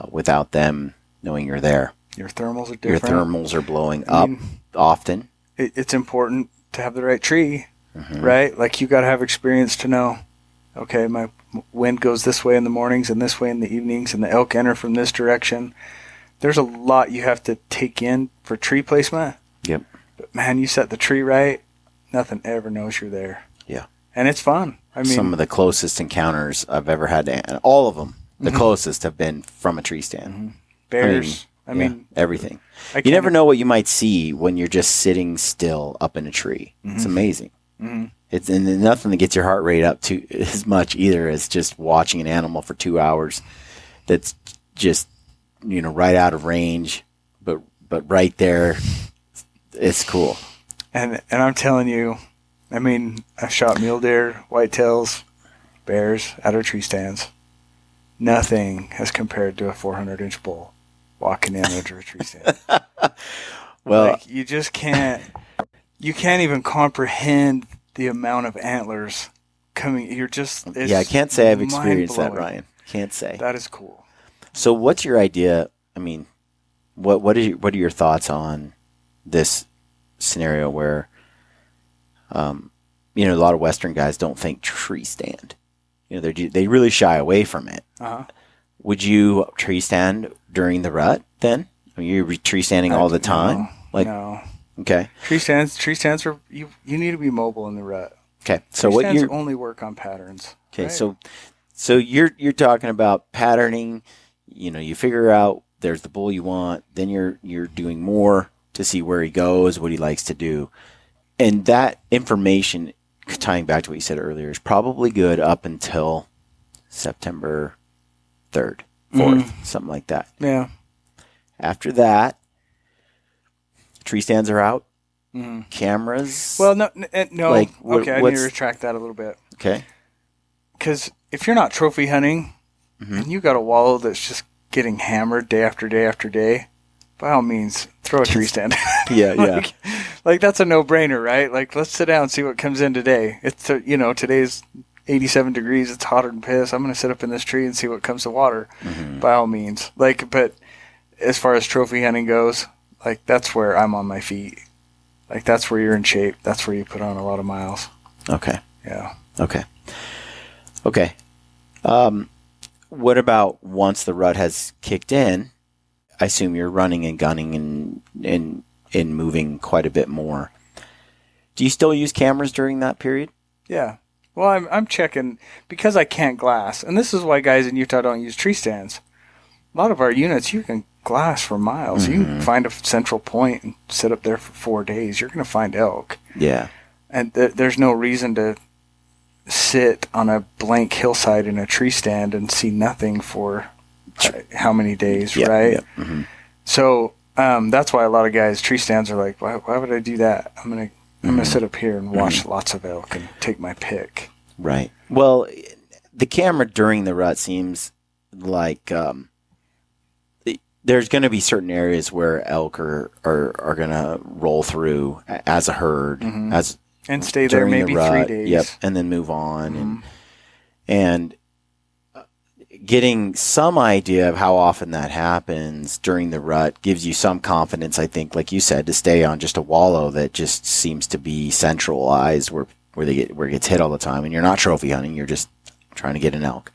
S1: without them knowing you're there.
S3: Your thermals are different.
S1: Your thermals are blowing up often.
S3: It's important to have the right tree, right? Like, you got to have experience to know, okay, my wind goes this way in the mornings and this way in the evenings, and the elk enter from this direction. There's a lot you have to take in for tree placement.
S1: Yep.
S3: But man, you set the tree right, nothing ever knows you're there.
S1: Yeah.
S3: And it's fun. I mean,
S1: some of the closest encounters I've ever had, and all of them, the closest have been from a tree stand.
S3: Bears. I mean
S1: everything. You never know what you might see when you're just sitting still up in a tree. It's amazing. It's and nothing that gets your heart rate up to as much either as just watching an animal for 2 hours that's just right out of range, but right there. It's cool.
S3: And I'm telling you, I mean, I've shot mule deer, whitetails, bears at our tree stands. Nothing has compared to a 400-inch bull walking in under a tree stand.
S1: Well,
S3: you just can't. You can't even comprehend the amount of antlers coming. You're just.
S1: I can't say I've experienced that, Ryan. Can't say.
S3: That is cool.
S1: So, what's your idea? I mean, what are your thoughts on this scenario where A lot of Western guys don't think tree stand. They really shy away from it.
S3: Uh-huh.
S1: Would you tree stand during the rut then? Are you tree standing all the time?
S3: No.
S1: Okay.
S3: Tree stands are you need to be mobile in the rut.
S1: Okay. So
S3: tree
S1: what
S3: stands
S1: you
S3: only work on patterns.
S1: Okay,
S3: right?
S1: so you're talking about patterning. You figure out there's the bull you want, then you're doing more to see where he goes, what he likes to do. And that information, tying back to what you said earlier, is probably good up until September 3rd, 4th, something like that.
S3: Yeah.
S1: After that, tree stands are out. Cameras.
S3: Well, no.
S1: Like,
S3: Okay, I need to retract that a little bit.
S1: Okay.
S3: Because if you're not trophy hunting and you got a wallow that's just getting hammered day after day after day, by all means, throw a tree stand.
S1: Yeah.
S3: Like that's a no-brainer, right? Like, let's sit down and see what comes in today. It's today's 87 degrees. It's hotter than piss. I'm going to sit up in this tree and see what comes to water. By all means. But as far as trophy hunting goes, that's where I'm on my feet. That's where you're in shape. That's where you put on a lot of miles.
S1: Okay.
S3: Yeah.
S1: Okay. What about once the rut has kicked in? I assume you're running and gunning and moving quite a bit more. Do you still use cameras during that period?
S3: Yeah. Well, I'm checking because I can't glass, and this is why guys in Utah don't use tree stands. A lot of our units, you can glass for miles. You can find a central point and sit up there for 4 days. You're going to find elk.
S1: Yeah.
S3: And there's no reason to sit on a blank hillside in a tree stand and see nothing for how many days, right?
S1: Yep. Mm-hmm.
S3: So that's why a lot of guys, tree stands are like, why would I do that? I'm gonna sit up here and watch lots of elk and take my pick.
S1: Right. Well, the camera during the rut seems like there's going to be certain areas where elk are going to roll through as a herd,
S3: and stay there maybe 3 days.
S1: Yep, and then move on, and getting some idea of how often that happens during the rut gives you some confidence, I think, like you said, to stay on just a wallow that just seems to be centralized where it gets hit all the time, and you're not trophy hunting, you're just trying to get an elk.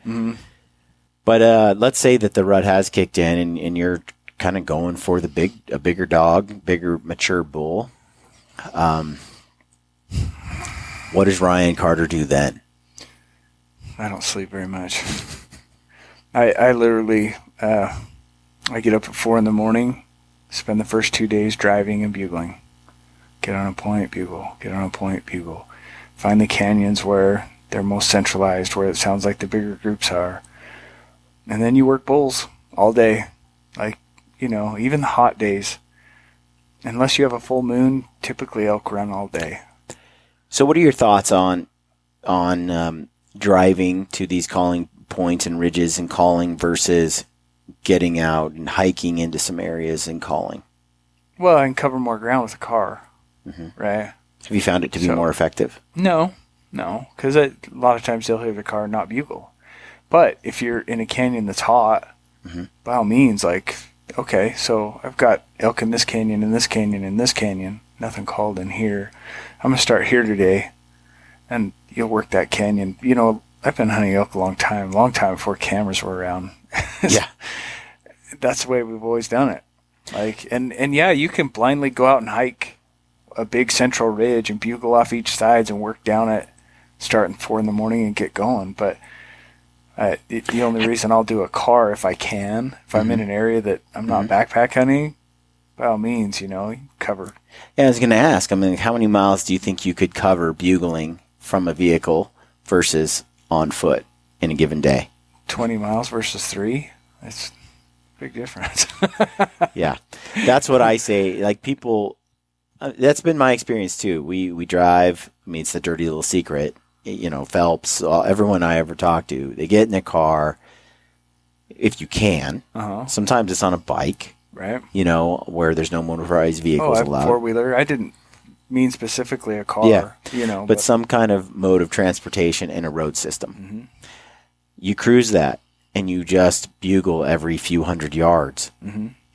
S1: But let's say that the rut has kicked in and you're kind of going for a bigger dog, bigger mature bull. What does Ryan Carter do then?
S3: I don't sleep very much. I literally, I get up at 4 a.m, spend the first 2 days driving and bugling. Get on a point, bugle. Get on a point, bugle. Find the canyons where they're most centralized, where it sounds like the bigger groups are. And then you work bulls all day. Even the hot days. Unless you have a full moon, typically elk run all day.
S1: So what are your thoughts on driving to these calling points and ridges and calling versus getting out and hiking into some areas and calling?
S3: Well, I can cover more ground with a car, right?
S1: Have you found it to be more effective?
S3: No, because a lot of times they'll hear the car and not bugle. But if you're in a canyon that's hot, by all means, okay, so I've got elk in this canyon, in this canyon, in this canyon, nothing called in here. I'm going to start here today, and you'll work that canyon. I've been hunting elk a long time before cameras were around.
S1: Yeah.
S3: That's the way we've always done it. And yeah, you can blindly go out and hike a big central ridge and bugle off each sides and work down it starting 4 a.m. and get going. But the only reason I'll do a car if I can, if I'm in an area that I'm not backpack hunting, by all means, you cover.
S1: Yeah, I was going to ask, how many miles do you think you could cover bugling from a vehicle versus on foot in a given day?
S3: 20 miles versus 3? That's a big difference.
S1: Yeah, that's what I say. People, that's been my experience too. We drive. It's the dirty little secret. Phelps, everyone I ever talk to, they get in their car if you can. Sometimes it's on a bike,
S3: right?
S1: Where there's no motorized vehicles allowed.
S3: 4-wheeler. I didn't mean specifically a car.
S1: Yeah. But some kind of mode of transportation in a road system. You cruise that, and you just bugle every few hundred yards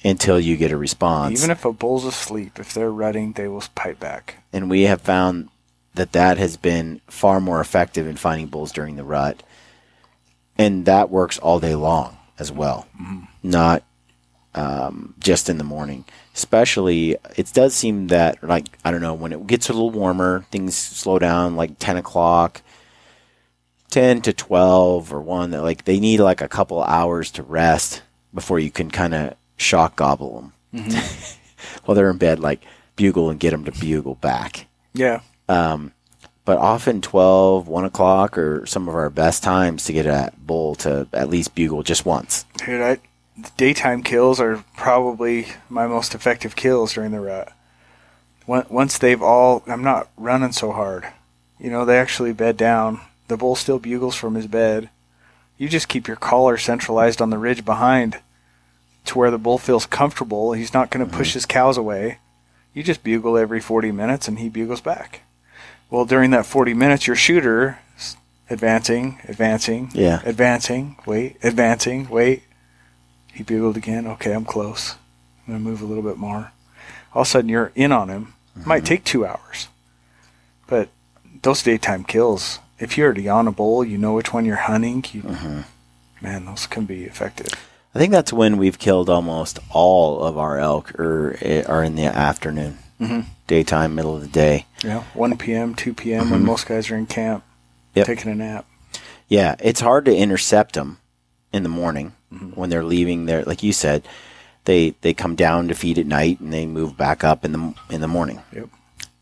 S1: until you get a response.
S3: Even if a bull's asleep, if they're rutting, they will pipe back.
S1: And we have found that has been far more effective in finding bulls during the rut. And that works all day long as well, not just in the morning. Especially, it does seem that, like, I don't know, when it gets a little warmer, things slow down, like 10 o'clock, 10 to 12 or 1, that like they need like a couple hours to rest before you can kind of shock gobble them. While they're in bed, like bugle and get them to bugle back.
S3: Yeah.
S1: But often 12, 1 o'clock are some of our best times to get a bull to at least bugle just once.
S3: Dude, daytime kills are probably my most effective kills during the rut. Once they've all, I'm not running so hard. They actually bed down. The bull still bugles from his bed. You just keep your collar centralized on the ridge behind to where the bull feels comfortable. He's not going to push his cows away. You just bugle every 40 minutes and he bugles back. Well, during that 40 minutes, your shooter is advancing, wait. He bugled again. Okay, I'm close. I'm going to move a little bit more. All of a sudden, you're in on him. It might take 2 hours. But those daytime kills, if you're already on a bull, you know which one you're hunting. Man, those can be effective.
S1: I think that's when we've killed almost all of our elk are in the afternoon, daytime, middle of the day.
S3: Yeah, 1 p.m., 2 p.m. when most guys are in camp taking a nap.
S1: Yeah, it's hard to intercept them in the morning when they're leaving there. Like you said, they come down to feed at night and they move back up in the morning.
S3: Yep.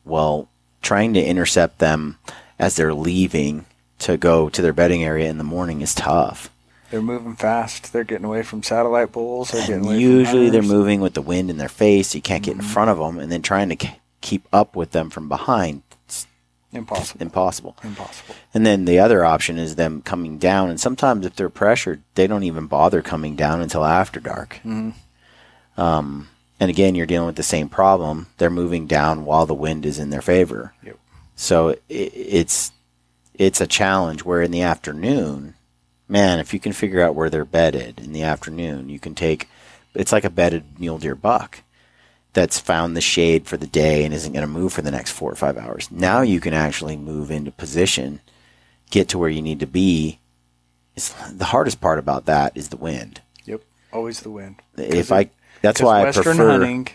S1: Well, trying to intercept them as they're leaving to go to their bedding area in the morning is tough.
S3: They're moving fast. They're getting away from satellite bulls.
S1: Usually they're moving with the wind in their face. So you can't get in front of them. And then trying to keep up with them from behind. It's impossible. And then the other option is them coming down. And sometimes if they're pressured, they don't even bother coming down until after dark. And again, you're dealing with the same problem. They're moving down while the wind is in their favor.
S3: Yep.
S1: So it's a challenge where in the afternoon, man, if you can figure out where they're bedded in the afternoon, you can it's like a bedded mule deer buck that's found the shade for the day and isn't going to move for the next 4 or 5 hours. Now you can actually move into position, get to where you need to be. The hardest part about that is the wind.
S3: Yep, always the wind.
S1: That's why I prefer
S3: hunting.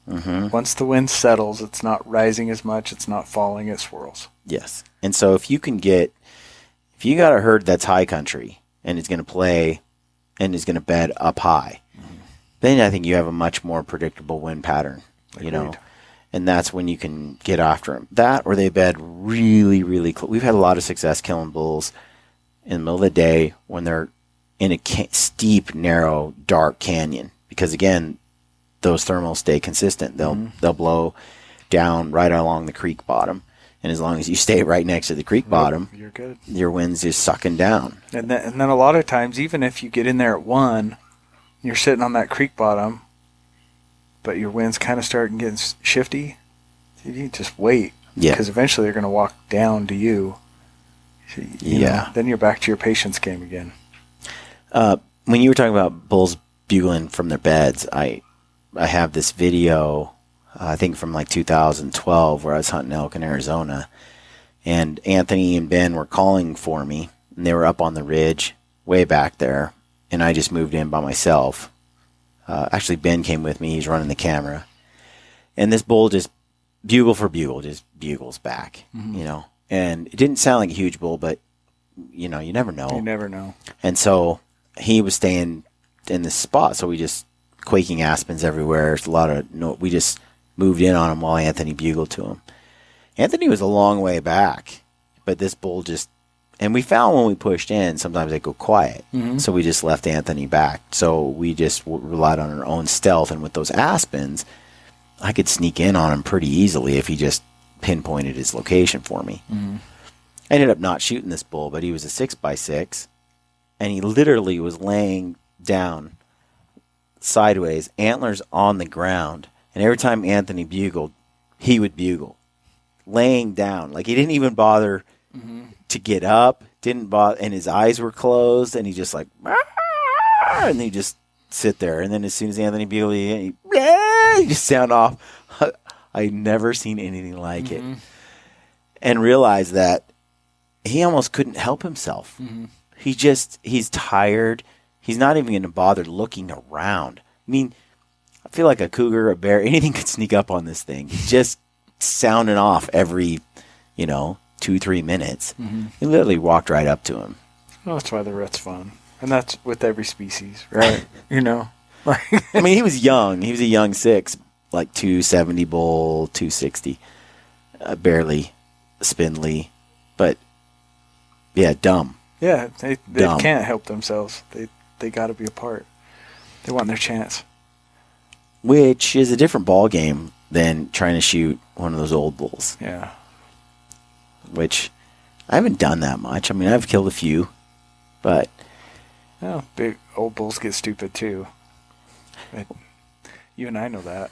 S3: Once the wind settles, it's not rising as much. It's not falling. It swirls.
S1: Yes, and so if you got a herd that's high country and is going to play and is going to bed up high, then I think you have a much more predictable wind pattern, and that's when you can get after them. That or they bed really, really close. We've had a lot of success killing bulls in the middle of the day when they're in a steep, narrow, dark canyon because, again, those thermals stay consistent. They'll blow down right along the creek bottom. And as long as you stay right next to the creek bottom,
S3: you're good.
S1: Your wind's just sucking down.
S3: And then a lot of times, even if you get in there at 1, you're sitting on that creek bottom, but your wind's kind of starting getting shifty, you just wait.
S1: Yeah.
S3: Because eventually they're going to walk down to you. Then you're back to your patience game again.
S1: When you were talking about bulls bugling from their beds, I have this video, I think from like 2012, where I was hunting elk in Arizona, and Anthony and Ben were calling for me, and they were up on the ridge way back there, and I just moved in by myself. Actually, Ben came with me. He's running the camera, and this bull just bugle for bugle just bugles back, and it didn't sound like a huge bull, but you never know.
S3: You never know.
S1: And so he was staying in this spot, so we just quaking aspens everywhere. There's a lot of we just moved in on him while Anthony bugled to him. Anthony was a long way back, but this bull just, and we found when we pushed in, sometimes they go quiet. So we just left Anthony back. So we just relied on our own stealth. And with those aspens, I could sneak in on him pretty easily if he just pinpointed his location for me. I ended up not shooting this bull, but he was a 6x6, and he literally was laying down sideways, antlers on the ground. And every time Anthony bugled, he would bugle, laying down. Like, he didn't even bother to get up, didn't bother, and his eyes were closed, and he just like, and he just sit there. And then as soon as Anthony bugled, he just sound off. I never seen anything like it. and realized that he almost couldn't help himself.
S3: Mm-hmm.
S1: He's tired. He's not even going to bother looking around. I mean, I feel like a cougar, a bear, anything could sneak up on this thing. He's just sounding off every, 2-3 minutes.
S3: Mm-hmm.
S1: He literally walked right up to him.
S3: Well, that's why the rut's fun. And that's with every species, right?
S1: I mean, he was young. He was a young 6, like 270 bull, 260. Barely spindly. But, yeah, dumb.
S3: Yeah, they
S1: Dumb.
S3: can't help themselves. They got to be a part. They want their chance.
S1: Which is a different ball game than trying to shoot one of those old bulls.
S3: Yeah.
S1: Which I haven't done that much. I mean, I've killed a few, but
S3: Yeah, big old bulls get stupid too. But you and I know that.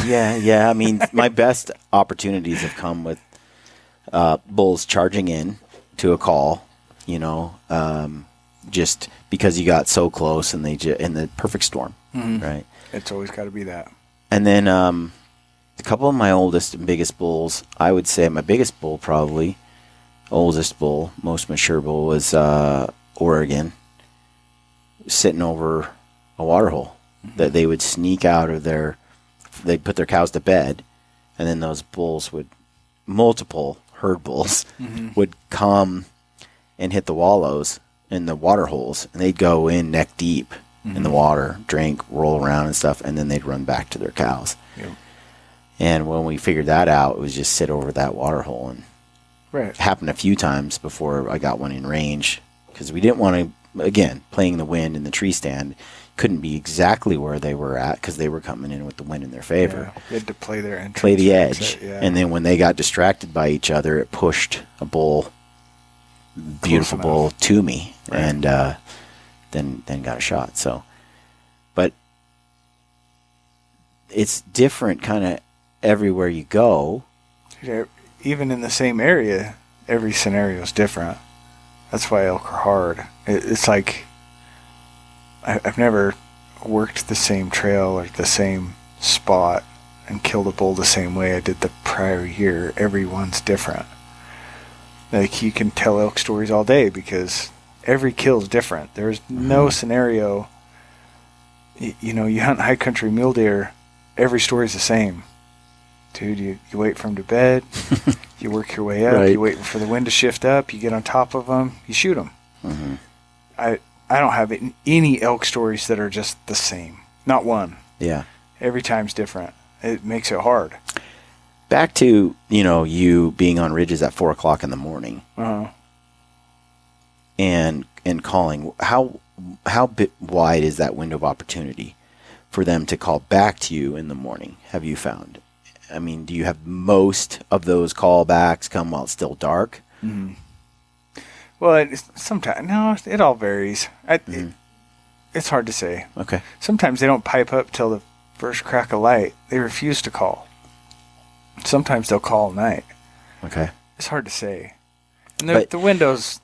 S1: yeah. I mean, my best opportunities have come with bulls charging in to a call. Just because you got so close and in the perfect storm, right?
S3: It's always got to be that.
S1: And then a couple of my oldest and biggest bulls, I would say my biggest bull probably, oldest bull, most mature bull was Oregon, sitting over a water hole that they would sneak out of they'd put their cows to bed, and then those bulls multiple herd bulls would come and hit the wallows in the water holes, and they'd go in neck deep in the water, drink, roll around and stuff, and then they'd run back to their cows.
S3: Yep.
S1: And when we figured that out, it was just sit over that water hole. And
S3: Right.
S1: it happened a few times before I got one in range, because we didn't want to, again, playing the wind in the tree stand, couldn't be exactly where they were at because they were coming in with the wind in their favor.
S3: Yeah, you had to play their entrance.
S1: Play the
S3: exit,
S1: edge.
S3: yeah.
S1: And then when they got distracted by each other, it pushed a bull, beautiful
S3: enough.
S1: bull, to me,
S3: Right.
S1: and then got a shot. So, but it's different kind of everywhere you go.
S3: Yeah, even in the same area, every scenario is different. That's why elk are hard. It's like I've never worked the same trail or the same spot and killed a bull the same way I did the prior year. Everyone's different. Like, you can tell elk stories all day because every kill is different. There's no scenario. You hunt high country mule deer, every story's the same. Dude, you wait for them to bed, you work your way up,
S1: Right.
S3: you wait for the wind to shift up, you get on top of them, you shoot them.
S1: Mm-hmm.
S3: I don't have any elk stories that are just the same. Not one.
S1: Yeah.
S3: Every time's different. It makes it hard.
S1: Back to, you being on ridges at 4 o'clock in the morning
S3: Uh-huh.
S1: and calling. How wide is that window of opportunity for them to call back to you in the morning? Have you found? I mean, do you have most of those callbacks come while it's still dark?
S3: Mm-hmm. Well, sometimes, no, it all varies. It's hard to say.
S1: Okay.
S3: Sometimes they don't pipe up till the first crack of light. They refuse to call. Sometimes they'll call at night.
S1: Okay.
S3: It's hard to say. And
S1: But-
S3: the windows,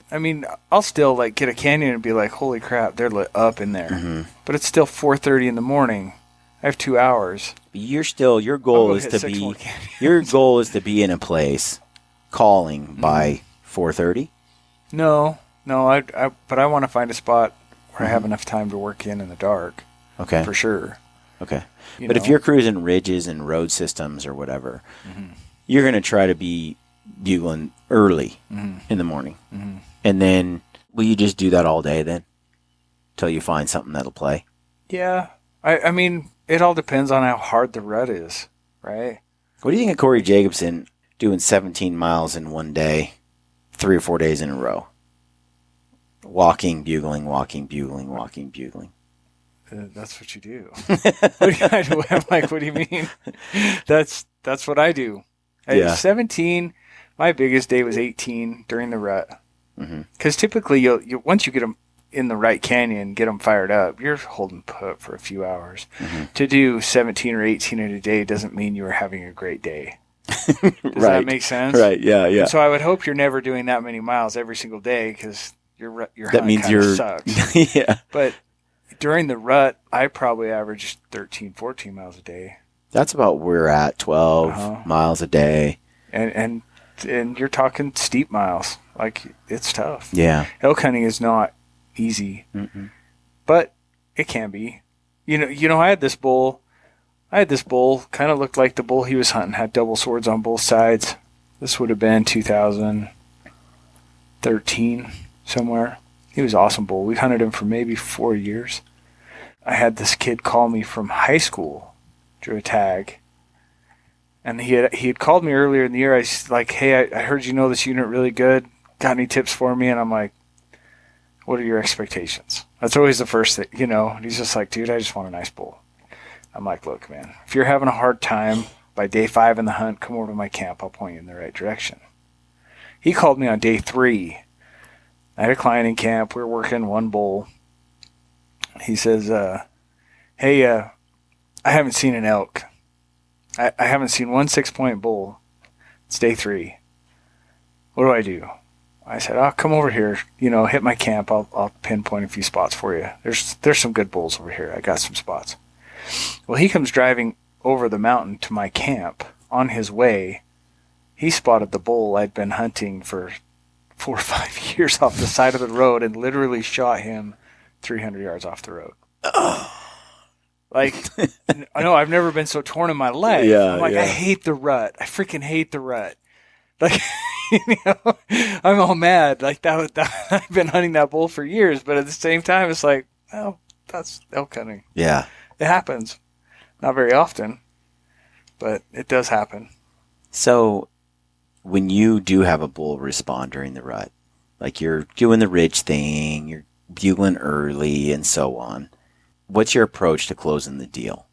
S3: I'll still get a canyon and be like, holy crap, they're lit up in there.
S1: Mm-hmm.
S3: But it's still 4:30 in the morning. I have 2 hours.
S1: Your
S3: I'll
S1: goal
S3: go
S1: is
S3: hit
S1: to
S3: 6
S1: be
S3: more canyons.
S1: your goal is to be in a place calling by 4:30.
S3: No, but I want to find a spot where I have enough time to work in the dark.
S1: Okay.
S3: For sure.
S1: Okay.
S3: You
S1: But if
S3: know?
S1: you're cruising ridges and road systems or whatever, you're going to try to be bugling early in the morning.
S3: Mm-hmm.
S1: And then will you just do that all day then? Till you find something that'll play?
S3: Yeah. I mean, it all depends on how hard the rut is, right?
S1: What do you think of Corey Jacobson doing 17 miles in one day, 3 or 4 days in a row? Walking, bugling, walking, bugling, walking, bugling.
S3: That's what you do. I'm like, what do you mean? That's what I do. At
S1: Yeah.
S3: 17, my biggest day was 18 during the rut. Because typically, you once you get them in the right canyon, get them fired up, you're holding put for a few hours. To do 17 or 18 in a day doesn't mean you are having a great day. Does that make sense?
S1: Right, yeah.
S3: And so I would hope you're never doing that many miles every single day because your
S1: That means you're
S3: sucks.
S1: yeah.
S3: But during the rut, I probably averaged 13, 14 miles a day.
S1: That's about where we're at, 12 miles a day.
S3: And and you're talking steep miles. Like, it's tough.
S1: Yeah.
S3: Elk hunting is not easy, but it can be. You know, I had this bull kind of looked like the bull he was hunting, had double swords on both sides. This would have been 2013 somewhere. He was an awesome bull. We hunted him for maybe 4 years. I had this kid call me from high school, drew a tag, and he had called me earlier in the year. I was like, hey, I heard you know this unit really good. Got any tips for me? And I'm like, what are your expectations? That's always the first thing, you know. And he's just like, dude, I just want a nice bull. I'm like, look, man, if you're having a hard time by day 5 in the hunt, come over to my camp. I'll point you in the right direction. He called me on day 3. I had a client in camp. We were working one bull. He says, hey, I haven't seen an elk. I haven't seen one 6-point bull. It's day 3. What do I do? I said, oh, come over here. You know, hit my camp. I'll pinpoint a few spots for you. There's some good bulls over here. I got some spots. Well, he comes driving over the mountain to my camp. On his way, he spotted the bull I'd been hunting for 4 or 5 years off the side of the road and literally shot him 300 yards off the road. Like, I know I've never been so torn in my life.
S1: Yeah,
S3: I'm like,
S1: yeah.
S3: I hate the rut. I freaking hate the rut. Like, you know, I'm all mad. Like, that I've been hunting that bull for years, but at the same time, it's like, well, that's elk hunting.
S1: Yeah.
S3: It happens. Not very often, but it does happen.
S1: So when you do have a bull respond during the rut, like you're doing the ridge thing, you're bugling early and so on, what's your approach to closing the deal?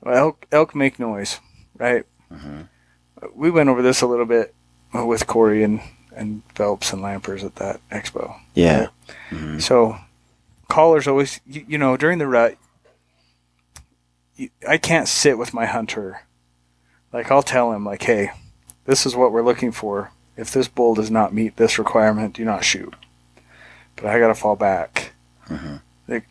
S3: Well, elk make noise, right?
S1: Mm-hmm.
S3: We went over this a little bit with Corey and Phelps and Lampers at that expo.
S1: Yeah.
S3: Right?
S1: Mm-hmm.
S3: So callers always, you know, during the rut, I can't sit with my hunter. Like, I'll tell him, like, hey, this is what we're looking for. If this bull does not meet this requirement, do not shoot. But I got to fall back.
S1: Mm-hmm.
S3: Like,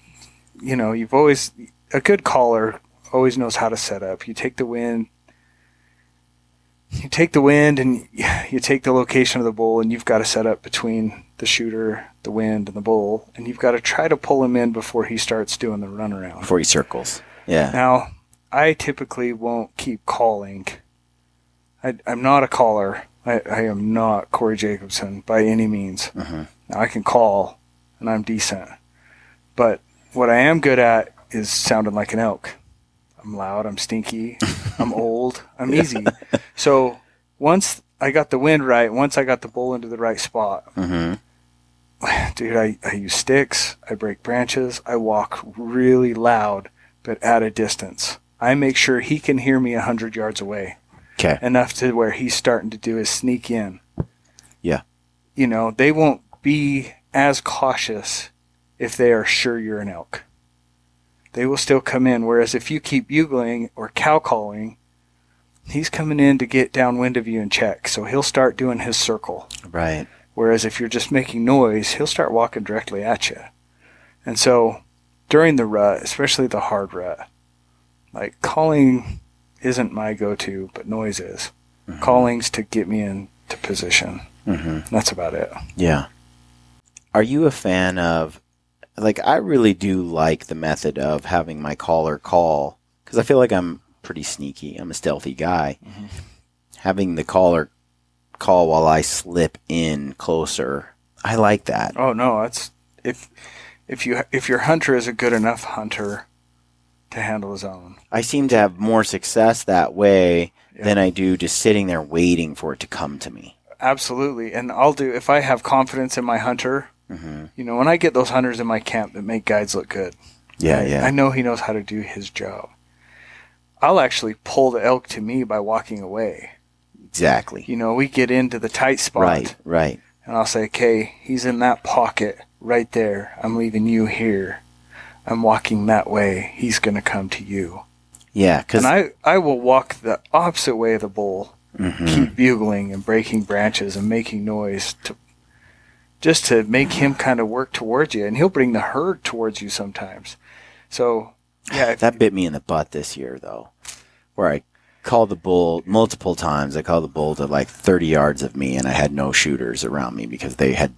S3: you know, a good caller always knows how to set up. You take the wind and you take the location of the bull, and you've got to set up between the shooter, the wind, and the bull, and you've got to try to pull him in before he starts doing the runaround.
S1: Before he circles. Yeah.
S3: Now, I typically won't keep calling. I'm not a caller. I am not Corey Jacobson by any means.
S1: Mm-hmm.
S3: Now, I can call, and I'm decent. But what I am good at is sounding like an elk. I'm loud, I'm stinky, I'm old, I'm easy. So once I got the wind right, once I got the bull into the right spot,
S1: Mm-hmm.
S3: dude, I use sticks, I break branches, I walk really loud, but at a distance. I make sure he can hear me 100 yards away.
S1: Okay.
S3: Enough to where he's starting to do his sneak in.
S1: Yeah.
S3: You know, they won't be as cautious if they are sure you're an elk. They will still come in, whereas if you keep bugling or cow calling, he's coming in to get downwind of you and check. So he'll start doing his circle.
S1: Right.
S3: Whereas if you're just making noise, he'll start walking directly at you. And so during the rut, especially the hard rut, like, calling isn't my go-to, but noise is. Mm-hmm. Calling's to get me into position.
S1: Mm-hmm.
S3: That's about it.
S1: Yeah. Are you a fan of, like, I really do like the method of having my caller call, because I feel like I'm pretty sneaky. I'm a stealthy guy. Mm-hmm. Having the caller call while I slip in closer, I like that.
S3: Oh no, that's if your hunter is a good enough hunter to handle his own.
S1: I seem to have more success that way than I do just sitting there waiting for it to come to me.
S3: Absolutely, and if I have confidence in my hunter.
S1: Mm-hmm.
S3: You know, when I get those hunters in my camp that make guides look good, I know he knows how to do his job. I'll actually pull the elk to me by walking away.
S1: Exactly.
S3: You know, we get into the tight spot.
S1: Right.
S3: And I'll say, okay, he's in that pocket right there. I'm leaving you here. I'm walking that way. He's going to come to you.
S1: Yeah.
S3: And I will walk the opposite way of the bull,
S1: mm-hmm.
S3: keep bugling and breaking branches and making noise just to make him kind of work towards you. And he'll bring the herd towards you sometimes. So, yeah.
S1: That bit me in the butt this year, though, where called the bull multiple times. I called the bull to like 30 yards of me, and I had no shooters around me because they had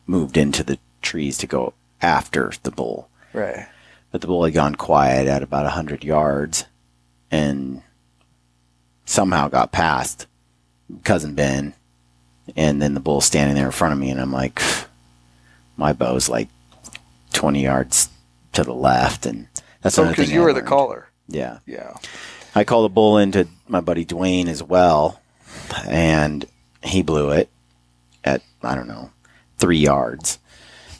S1: moved into the trees to go after the bull.
S3: Right.
S1: But the bull had gone quiet at about 100 yards and somehow got past Cousin Ben. And then the bull's standing there in front of me, and I'm like, my bow's like 20 yards to the left. And that's another thing.
S3: Because you were the caller.
S1: Yeah.
S3: Yeah.
S1: I called the bull into my buddy Dwayne as well, and he blew it at, I don't know, 3 yards.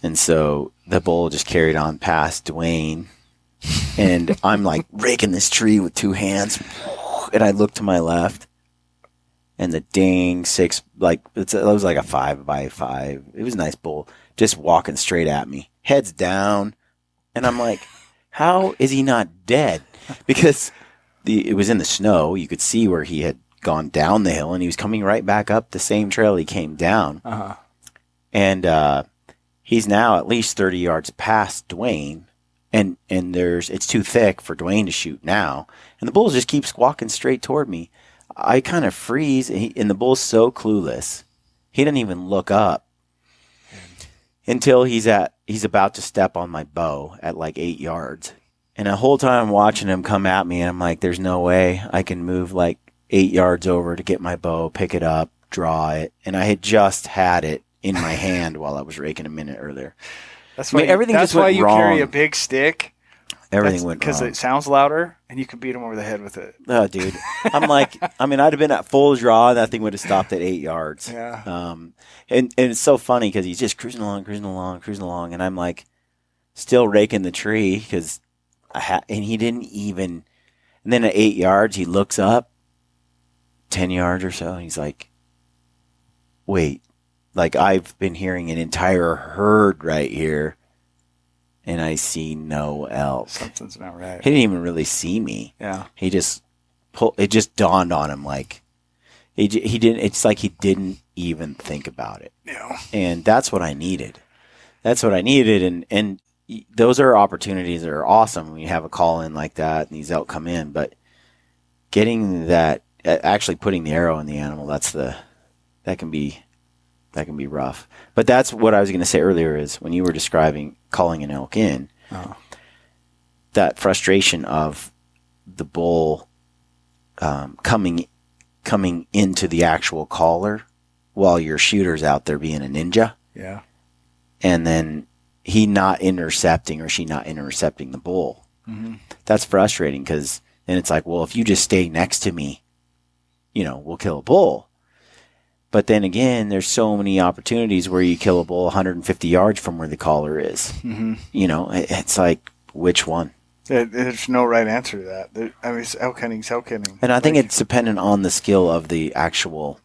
S1: And so the bull just carried on past Dwayne, and I'm like raking this tree with two hands, and I look to my left, and the dang six, like, it was like a 5x5. It was a nice bull, just walking straight at me, heads down. And I'm like, how is he not dead? Because it was in the snow. You could see where he had gone down the hill, and he was coming right back up the same trail he came down.
S3: Uh-huh.
S1: And he's now at least 30 yards past Dwayne, and it's too thick for Dwayne to shoot now. And the bull just keeps walking straight toward me. I kind of freeze, and the bull's so clueless. He didn't even look up until he's about to step on my bow at like 8 yards. And the whole time I'm watching him come at me, and I'm like, there's no way I can move like 8 yards over to get my bow, pick it up, draw it. And I had just had it in my hand while I was raking a minute earlier.
S3: That's why
S1: everything
S3: that's
S1: just went
S3: why you
S1: wrong.
S3: carry a big stick.
S1: Everything went wrong.
S3: Because it sounds louder, and you can beat him over the head with it.
S1: Oh, dude. I'm like, I mean, I'd have been at full draw, and that thing would have stopped at 8 yards.
S3: Yeah.
S1: And it's so funny because he's just cruising along, and I'm like still raking the tree because and he didn't even. And then at 8 yards, he looks up, 10 yards or so, and he's like, wait, like I've been hearing an entire herd right here, and I see no elk.
S3: Something's not right.
S1: He didn't even really see me.
S3: Yeah.
S1: He just it just dawned on him like he didn't. It's like he didn't even think about it.
S3: Yeah.
S1: And that's what I needed. And those are opportunities that are awesome when you have a call in like that and these elk come in. But getting that, actually putting the arrow in the animal, that can be rough. But that's what I was going to say earlier is when you were describing calling an elk in, that frustration of the bull coming into the actual caller while your shooter's out there being a ninja.
S3: Yeah.
S1: And then he not intercepting or she not intercepting the bull.
S3: Mm-hmm.
S1: That's frustrating because then it's like, well, if you just stay next to me, we'll kill a bull. But then again, there's so many opportunities where you kill a bull 150 yards from where the caller is.
S3: Mm-hmm.
S1: It's like, which one?
S3: There's no right answer to that. It's elk hunting's elk hunting.
S1: And I think it's dependent on the skill of the actual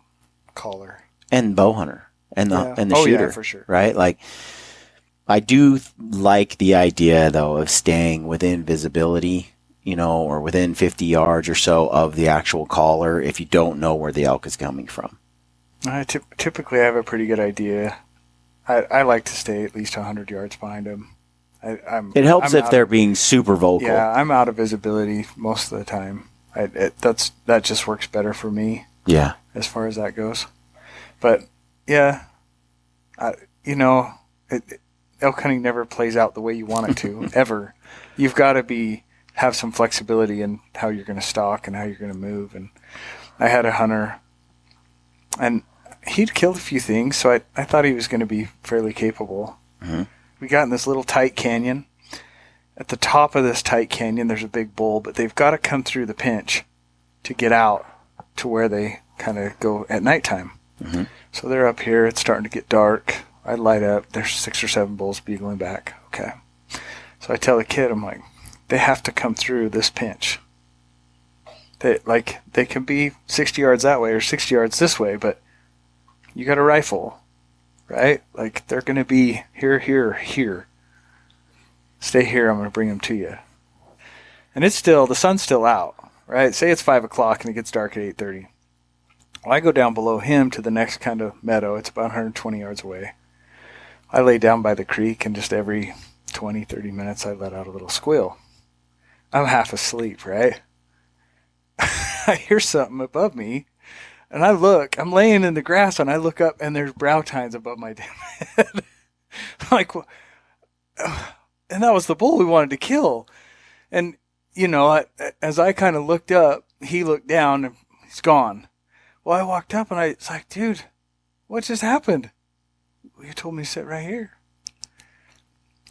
S3: caller
S1: and bow hunter and the shooter.
S3: Yeah, for sure.
S1: Right? Like, I do like the idea, though, of staying within visibility, or within 50 yards or so of the actual caller if you don't know where the elk is coming from.
S3: Typically, I have a pretty good idea. I like to stay at least 100 yards behind them.
S1: It helps if they're being super vocal.
S3: Yeah, I'm out of visibility most of the time. That just works better for me.
S1: Yeah,
S3: as far as that goes. But yeah, elk hunting never plays out the way you want it to ever. You've got to have some flexibility in how you're going to stalk and how you're going to move. And I had a hunter, and he'd killed a few things, so I thought he was going to be fairly capable.
S1: Mm-hmm.
S3: We got in this little tight canyon. At the top of this tight canyon, there's a big bull, but they've got to come through the pinch to get out to where they kind of go at nighttime.
S1: Mm-hmm.
S3: So they're up here. It's starting to get dark. I light up. There's 6 or 7 bulls bugling back. Okay. So I tell the kid, I'm like, they have to come through this pinch. They can be 60 yards that way or 60 yards this way, but you got a rifle, right? Like, they're going to be here. Stay here. I'm going to bring them to you. And the sun's still out, right? Say it's 5 o'clock and it gets dark at 8:30. Well, I go down below him to the next kind of meadow. It's about 120 yards away. I lay down by the creek, and just every 20, 30 minutes I let out a little squeal. I'm half asleep, right? I hear something above me, and I look. I'm laying in the grass, and I look up, and there's brow tines above my damn head. I'm like, well, and that was the bull we wanted to kill. And, as I kind of looked up, he looked down, and he's gone. Well, I walked up, and I was like, dude, what just happened? Well, you told me to sit right here.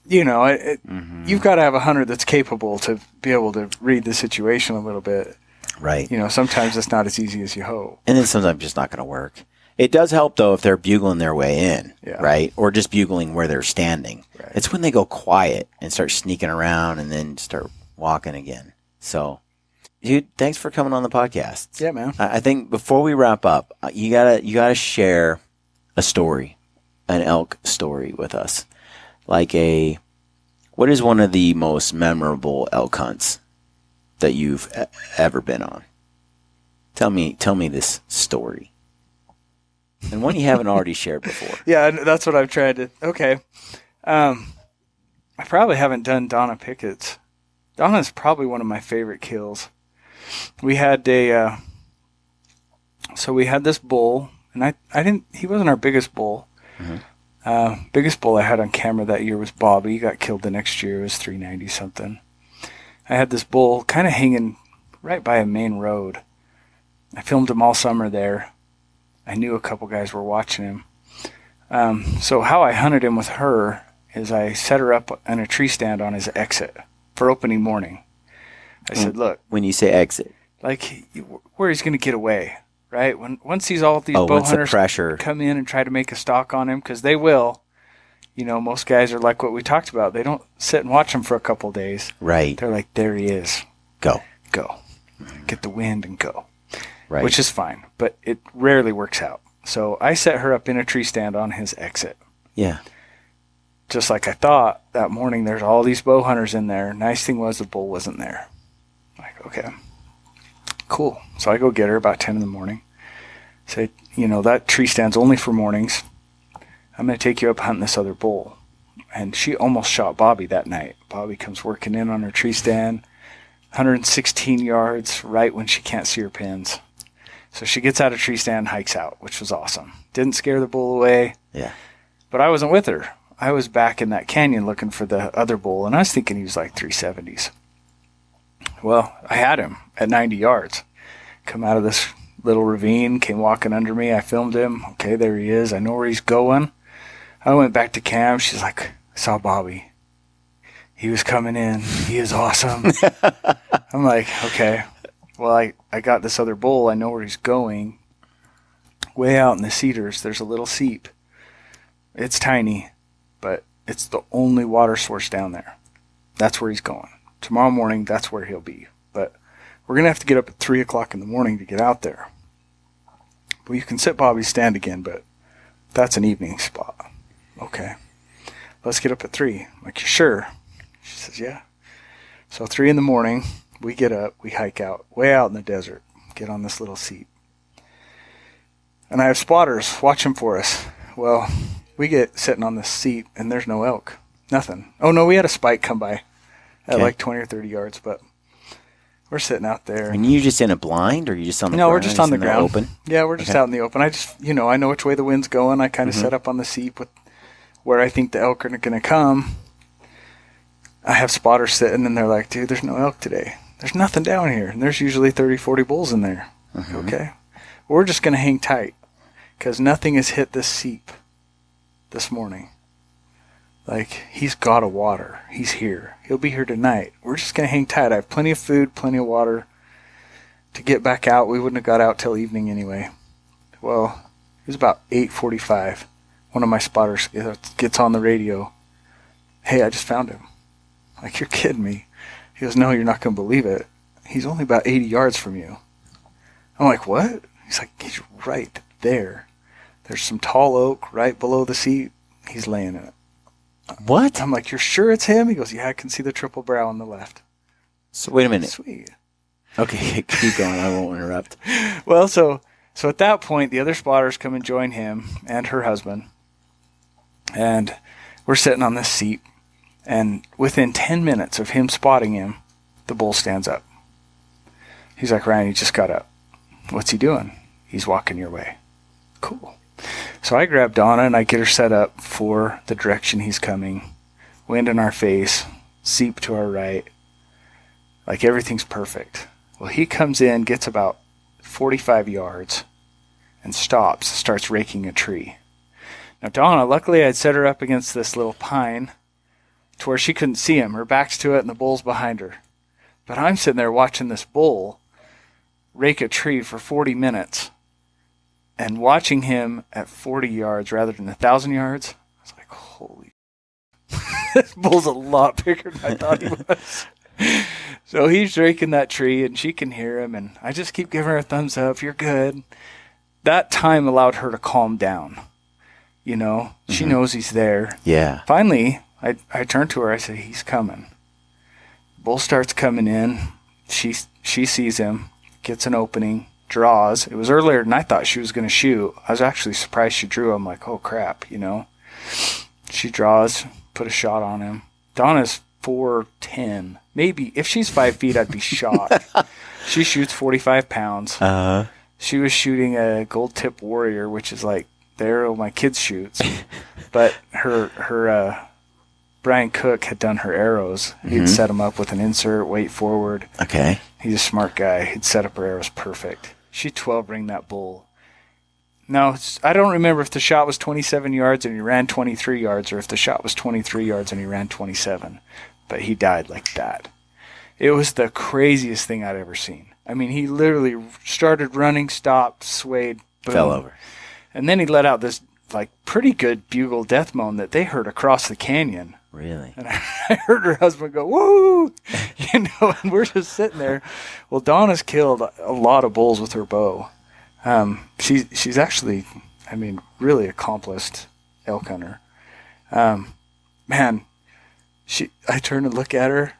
S3: You've got to have a hunter that's capable to be able to read the situation a little bit.
S1: Right.
S3: Sometimes it's not as easy as you hope.
S1: And then sometimes it's just not going to work. It does help, though, if they're bugling their way in, right? Or just bugling where they're standing. Right. It's when they go quiet and start sneaking around and then start walking again. So, dude, thanks for coming on the podcast.
S3: Yeah, man.
S1: I think before we wrap up, you gotta share a story, an elk story with us. What is one of the most memorable elk hunts that you've ever been on? Tell me this story. And one you haven't already shared before.
S3: Yeah, that's what I've tried to. Okay. I probably haven't done Donna Pickett's. Donna's probably one of my favorite kills. We had we had this bull, and he wasn't our biggest bull. Mm-hmm. Biggest bull I had on camera that year was Bobby. He got killed the next year. It was 390 something. I had this bull kind of hanging right by a main road. I filmed him all summer there. I knew a couple guys were watching him. So how I hunted him with her is I set her up in a tree stand on his exit for opening morning. I said, look.
S1: When you say exit?
S3: Like where he's going to get away. Right? Once these bow hunters come in and try to make a stalk on him, because they will, most guys are like what we talked about. They don't sit and watch him for a couple days.
S1: Right.
S3: They're like, there he is.
S1: Go.
S3: Get the wind and go.
S1: Right.
S3: Which is fine, but it rarely works out. So I set her up in a tree stand on his exit.
S1: Yeah.
S3: Just like I thought, that morning there's all these bow hunters in there. Nice thing was the bull wasn't there. Like, okay. Cool. So I go get her about 10 in the morning. Say, that tree stand's only for mornings. I'm going to take you up hunting this other bull. And she almost shot Bobby that night. Bobby comes working in on her tree stand, 116 yards, right when she can't see her pins. So she gets out of tree stand, hikes out, which was awesome. Didn't scare the bull away.
S1: Yeah.
S3: But I wasn't with her. I was back in that canyon looking for the other bull, and I was thinking he was like 370s. Well, I had him at 90 yards. Come out of this little ravine, came walking under me. I filmed him. Okay, there he is. I know where he's going. I went back to camp. She's like, I saw Bobby. He was coming in. He is awesome. I'm like, okay. Well, I got this other bull. I know where he's going. Way out in the cedars, there's a little seep. It's tiny, but it's the only water source down there. That's where he's going. Tomorrow morning, that's where he'll be. But we're going to have to get up at 3 o'clock in the morning to get out there. Well, you can sit Bobby's stand again, but that's an evening spot. Okay. Let's get up at 3. I'm like, you sure? She says, yeah. So 3 in the morning, we get up, we hike out, way out in the desert, get on this little seat. And I have spotters watching for us. Well, we get sitting on this seat, and there's no elk. Nothing. Oh, no, we had a spike come by at like 20 or 30 yards, but we're sitting out there.
S1: And you just in a blind, or you just on the ground?
S3: No, we're just on the ground.
S1: Open?
S3: Yeah, we're just out in the open. I just, I know which way the wind's going. I kind of set up on the seat with where I think the elk are going to come. I have spotters sitting, and they're like, dude, there's no elk today. There's nothing down here. And there's usually 30, 40 bulls in there. Okay. We're just going to hang tight because nothing has hit this seep this morning. Like, he's got a water. He's here. He'll be here tonight. We're just going to hang tight. I have plenty of food, plenty of water. To get back out, we wouldn't have got out till evening anyway. Well, it was about 8:45. One of my spotters gets on the radio. Hey, I just found him. Like, you're kidding me. He goes, no, you're not going to believe it. He's only about 80 yards from you. I'm like, what? He's like, he's right there. There's some tall oak right below the seat. He's laying in it.
S1: What?
S3: I'm like, you're sure it's him? He goes, yeah, I can see the triple brow on the left.
S1: So wait a minute.
S3: Sweet.
S1: Okay, keep going. I won't interrupt.
S3: Well, so at that point, the other spotters come and join him and her husband. And we're sitting on this seat. And within 10 minutes of him spotting him, the bull stands up. He's like, Ryan, he just got up. What's he doing? He's walking your way. Cool. So I grab Donna and I get her set up for the direction he's coming. Wind in our face, seep to our right. Like everything's perfect. Well, he comes in, gets about 45 yards, and stops, starts raking a tree. Now Donna, luckily I'd set her up against this little pine to where she couldn't see him. Her back's to it and the bull's behind her. But I'm sitting there watching this bull rake a tree for 40 minutes and watching him at 40 yards rather than 1,000 yards. I was like, holy, this bull's a lot bigger than I thought he was. So he's raking that tree and she can hear him, and I just keep giving her a thumbs up. You're good. That time allowed her to calm down. You know, she knows he's there.
S1: Yeah.
S3: Finally, I turned to her. I said, he's coming. Bull starts coming in. She sees him, gets an opening, draws. It was earlier than I thought she was going to shoot. I was actually surprised she drew. I'm like, oh, crap, you know. She draws, put a shot on him. Donna's 4'10". Maybe. If she's 5 feet, I'd be shocked. She shoots 45 pounds. She was shooting a gold tip warrior, which is like the arrow my kids shoots. But her Brian Cook had done her arrows. He'd set them up with an insert, weight forward.
S1: Okay.
S3: He's a smart guy. He'd set up her arrows perfect. She 12-ringed that bull. Now, I don't remember if the shot was 27 yards and he ran 23 yards, or if the shot was 23 yards and he ran 27. But he died like that. It was the craziest thing I'd ever seen. I mean, he literally started running, stopped, swayed, boom.
S1: Fell over.
S3: And then he let out this like pretty good bugle death moan that they heard across the canyon.
S1: Really?
S3: And I heard her husband go, woo! You know, and we're just sitting there. Well, Donna's killed a lot of bulls with her bow. She's actually, I mean, really accomplished elk hunter. Man, I turn and look at her,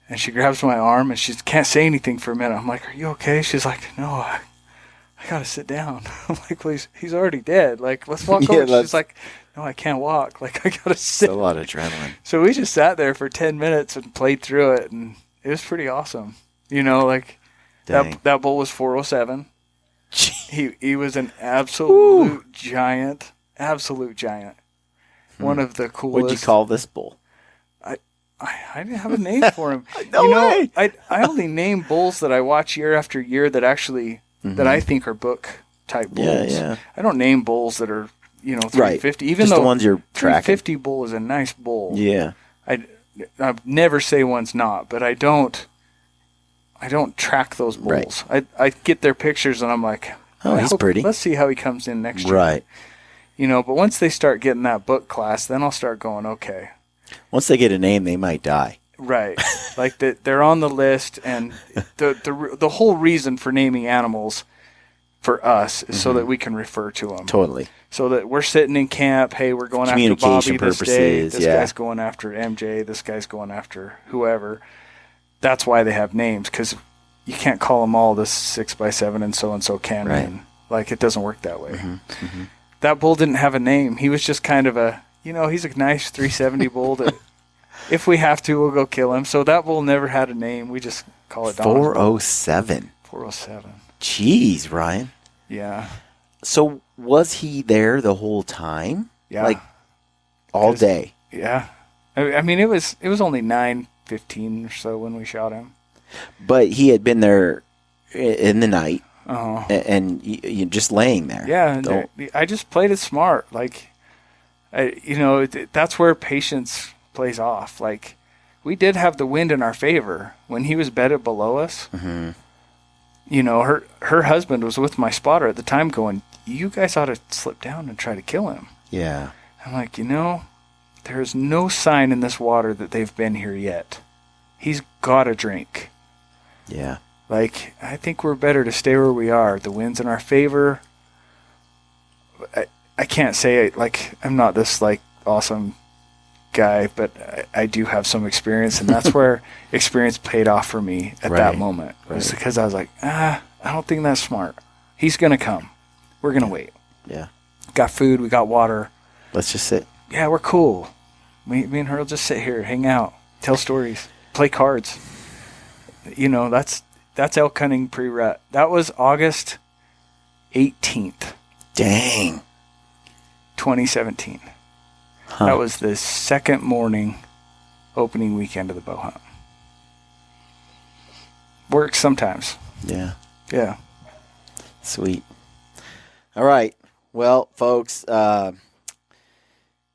S3: and she grabs my arm, and she can't say anything for a minute. I'm like, are you okay? She's like, no, I got to sit down. I'm like, well, he's already dead. Like, let's walk over. She's like, no, I can't walk. Like, I got to sit.
S1: It's a lot of adrenaline.
S3: So we just sat there for 10 minutes and played through it, and it was pretty awesome. You know, like, that bull was 407. He was an absolute giant. Absolute giant. One of the coolest.
S1: What'd you call this bull?
S3: I didn't have a name for him.
S1: No way.
S3: I only name bulls that I watch year after year that actually that I think are book type bulls.
S1: Yeah.
S3: I don't name bulls that are 350. Even
S1: just
S3: though
S1: the ones you're tracking.
S3: 350 bull is a nice bull.
S1: Yeah.
S3: I never say one's not, but I don't track those bulls.
S1: Right.
S3: I get their pictures and I'm like,
S1: he's pretty.
S3: Let's see how he comes in next year.
S1: Right.
S3: You know, but once they start getting that book class, then I'll start going, okay.
S1: Once they get a name, they might die.
S3: Right. Like they're on the list, and the whole reason for naming animals for us is so that we can refer to them.
S1: Totally.
S3: So that we're sitting in camp, hey, we're going after Bobby this day, this guy's going after MJ, this guy's going after whoever. That's why they have names, because you can't call them all this 6x7 and so canyon.
S1: Right.
S3: Like, it doesn't work that way. That bull didn't have a name. He was just kind of he's a nice 370 bull that if we have to, we'll go kill him. So that bull never had a name. We just call it Donna's
S1: 407.
S3: 407.
S1: Jeez, Ryan.
S3: Yeah.
S1: So was he there the whole time?
S3: Yeah.
S1: Like all day?
S3: Yeah. I mean, it was only 9:15 or so when we shot him.
S1: But he had been there in the night.
S3: Oh.
S1: And you just laying there.
S3: Yeah. I just played it smart. Like, that's where patience plays off. Like, we did have the wind in our favor when he was bedded below us. You know, her husband was with my spotter at the time going, you guys ought to slip down and try to kill him.
S1: Yeah.
S3: I'm like, there's no sign in this water that they've been here yet. He's got a drink.
S1: Yeah.
S3: Like, I think we're better to stay where we are. The wind's in our favor. I can't say it, like, I'm not this, like, awesome guy, but I do have some experience, and that's where experience paid off for me at that moment. It was because I was like, I don't think that's smart. He's going to come. We're going to wait.
S1: Yeah. Got
S3: food. We got water.
S1: Let's just sit.
S3: Yeah, we're cool. Me and her will just sit here, hang out, tell stories, play cards. You know, that's That's elk hunting pre-rut. That was August 18th,
S1: Dang.
S3: 2017.
S1: Huh.
S3: That was the second morning opening weekend of the bow hunt. Works sometimes.
S1: Yeah.
S3: Yeah.
S1: Sweet. All right. Well, folks,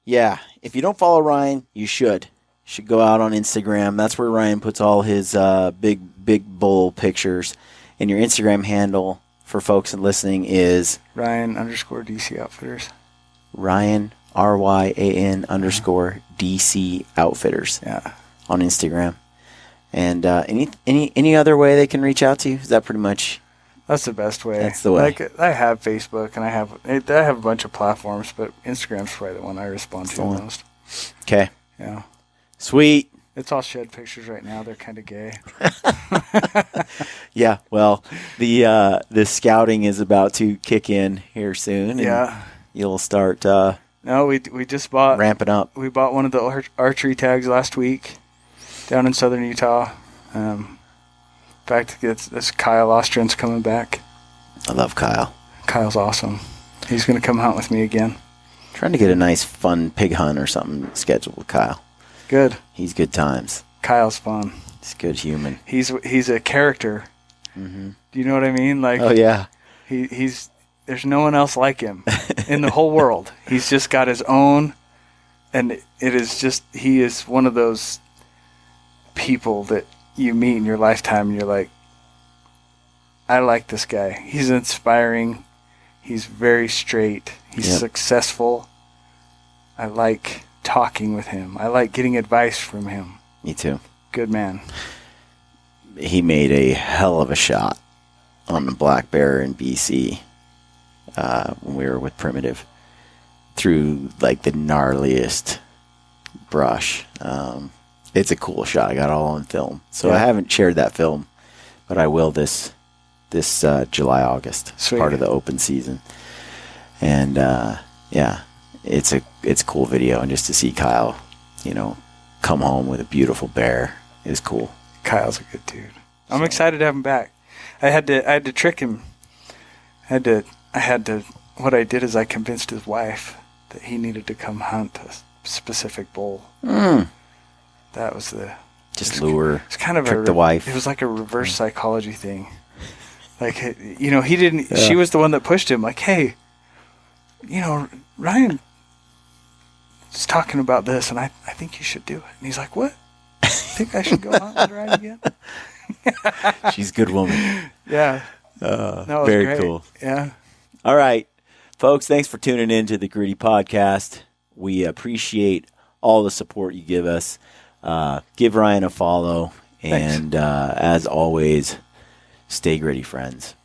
S1: yeah, if you don't follow Ryan, you should. You should go out on Instagram. That's where Ryan puts all his big bull pictures. And your Instagram handle for folks listening is
S3: Ryan_DC Outfitters.
S1: Ryan, RYAN _DC Outfitters.
S3: Yeah.
S1: On Instagram. And any other way they can reach out to you? Is that pretty much?
S3: That's the best way.
S1: That's the way.
S3: Like, I have Facebook and I have a bunch of platforms, but Instagram's probably the one I respond to the most.
S1: Okay.
S3: Yeah.
S1: Sweet.
S3: It's all shed pictures right now. They're kind of gay.
S1: Yeah. Well, the scouting is about to kick in here soon. And
S3: Yeah.
S1: You'll start.
S3: No, we just bought
S1: ramping up.
S3: We bought one of the archery tags last week down in southern Utah. In fact, this Kyle Ostrin's coming back.
S1: I love Kyle.
S3: Kyle's awesome. He's going to come hunt with me again.
S1: Trying to get a nice, fun pig hunt or something scheduled with Kyle.
S3: Good.
S1: He's good times.
S3: Kyle's fun.
S1: He's a good human.
S3: He's a character.
S1: Mm-hmm.
S3: Do you know what I mean? Like,
S1: oh yeah.
S3: He's there's no one else like him in the whole world. He's just got his own, and it is just, he is one of those people that you meet in your lifetime and you're like, I like this guy. He's inspiring. He's very straight. He's successful. I like talking with him. I like getting advice from him.
S1: Me too.
S3: Good man.
S1: He made a hell of a shot on the black bear in BC when we were with Primitive through like the gnarliest brush. It's a cool shot. I got it all on film. So I haven't shared that film, but I will this July, August.
S3: Sweet.
S1: Part of the open season. And it's a cool video, and just to see Kyle, come home with a beautiful bear is cool.
S3: Kyle's a good dude. I'm excited to have him back. I had to trick him. What I did is I convinced his wife that he needed to come hunt a specific bull. That was
S1: lure.
S3: It's kind of
S1: trick the wife.
S3: It was like a reverse psychology thing. Like, he didn't. Yeah. She was the one that pushed him. Like, hey, Ryan is talking about this, and I think you should do it. And he's like, what? I think I should go out and ride again.
S1: She's a good woman.
S3: Yeah.
S1: No, very
S3: great.
S1: cool.
S3: Yeah.
S1: All right, folks, thanks for tuning in to the Gritty Podcast. We appreciate all the support you give us. Give Ryan a follow. And as always, stay gritty, friends.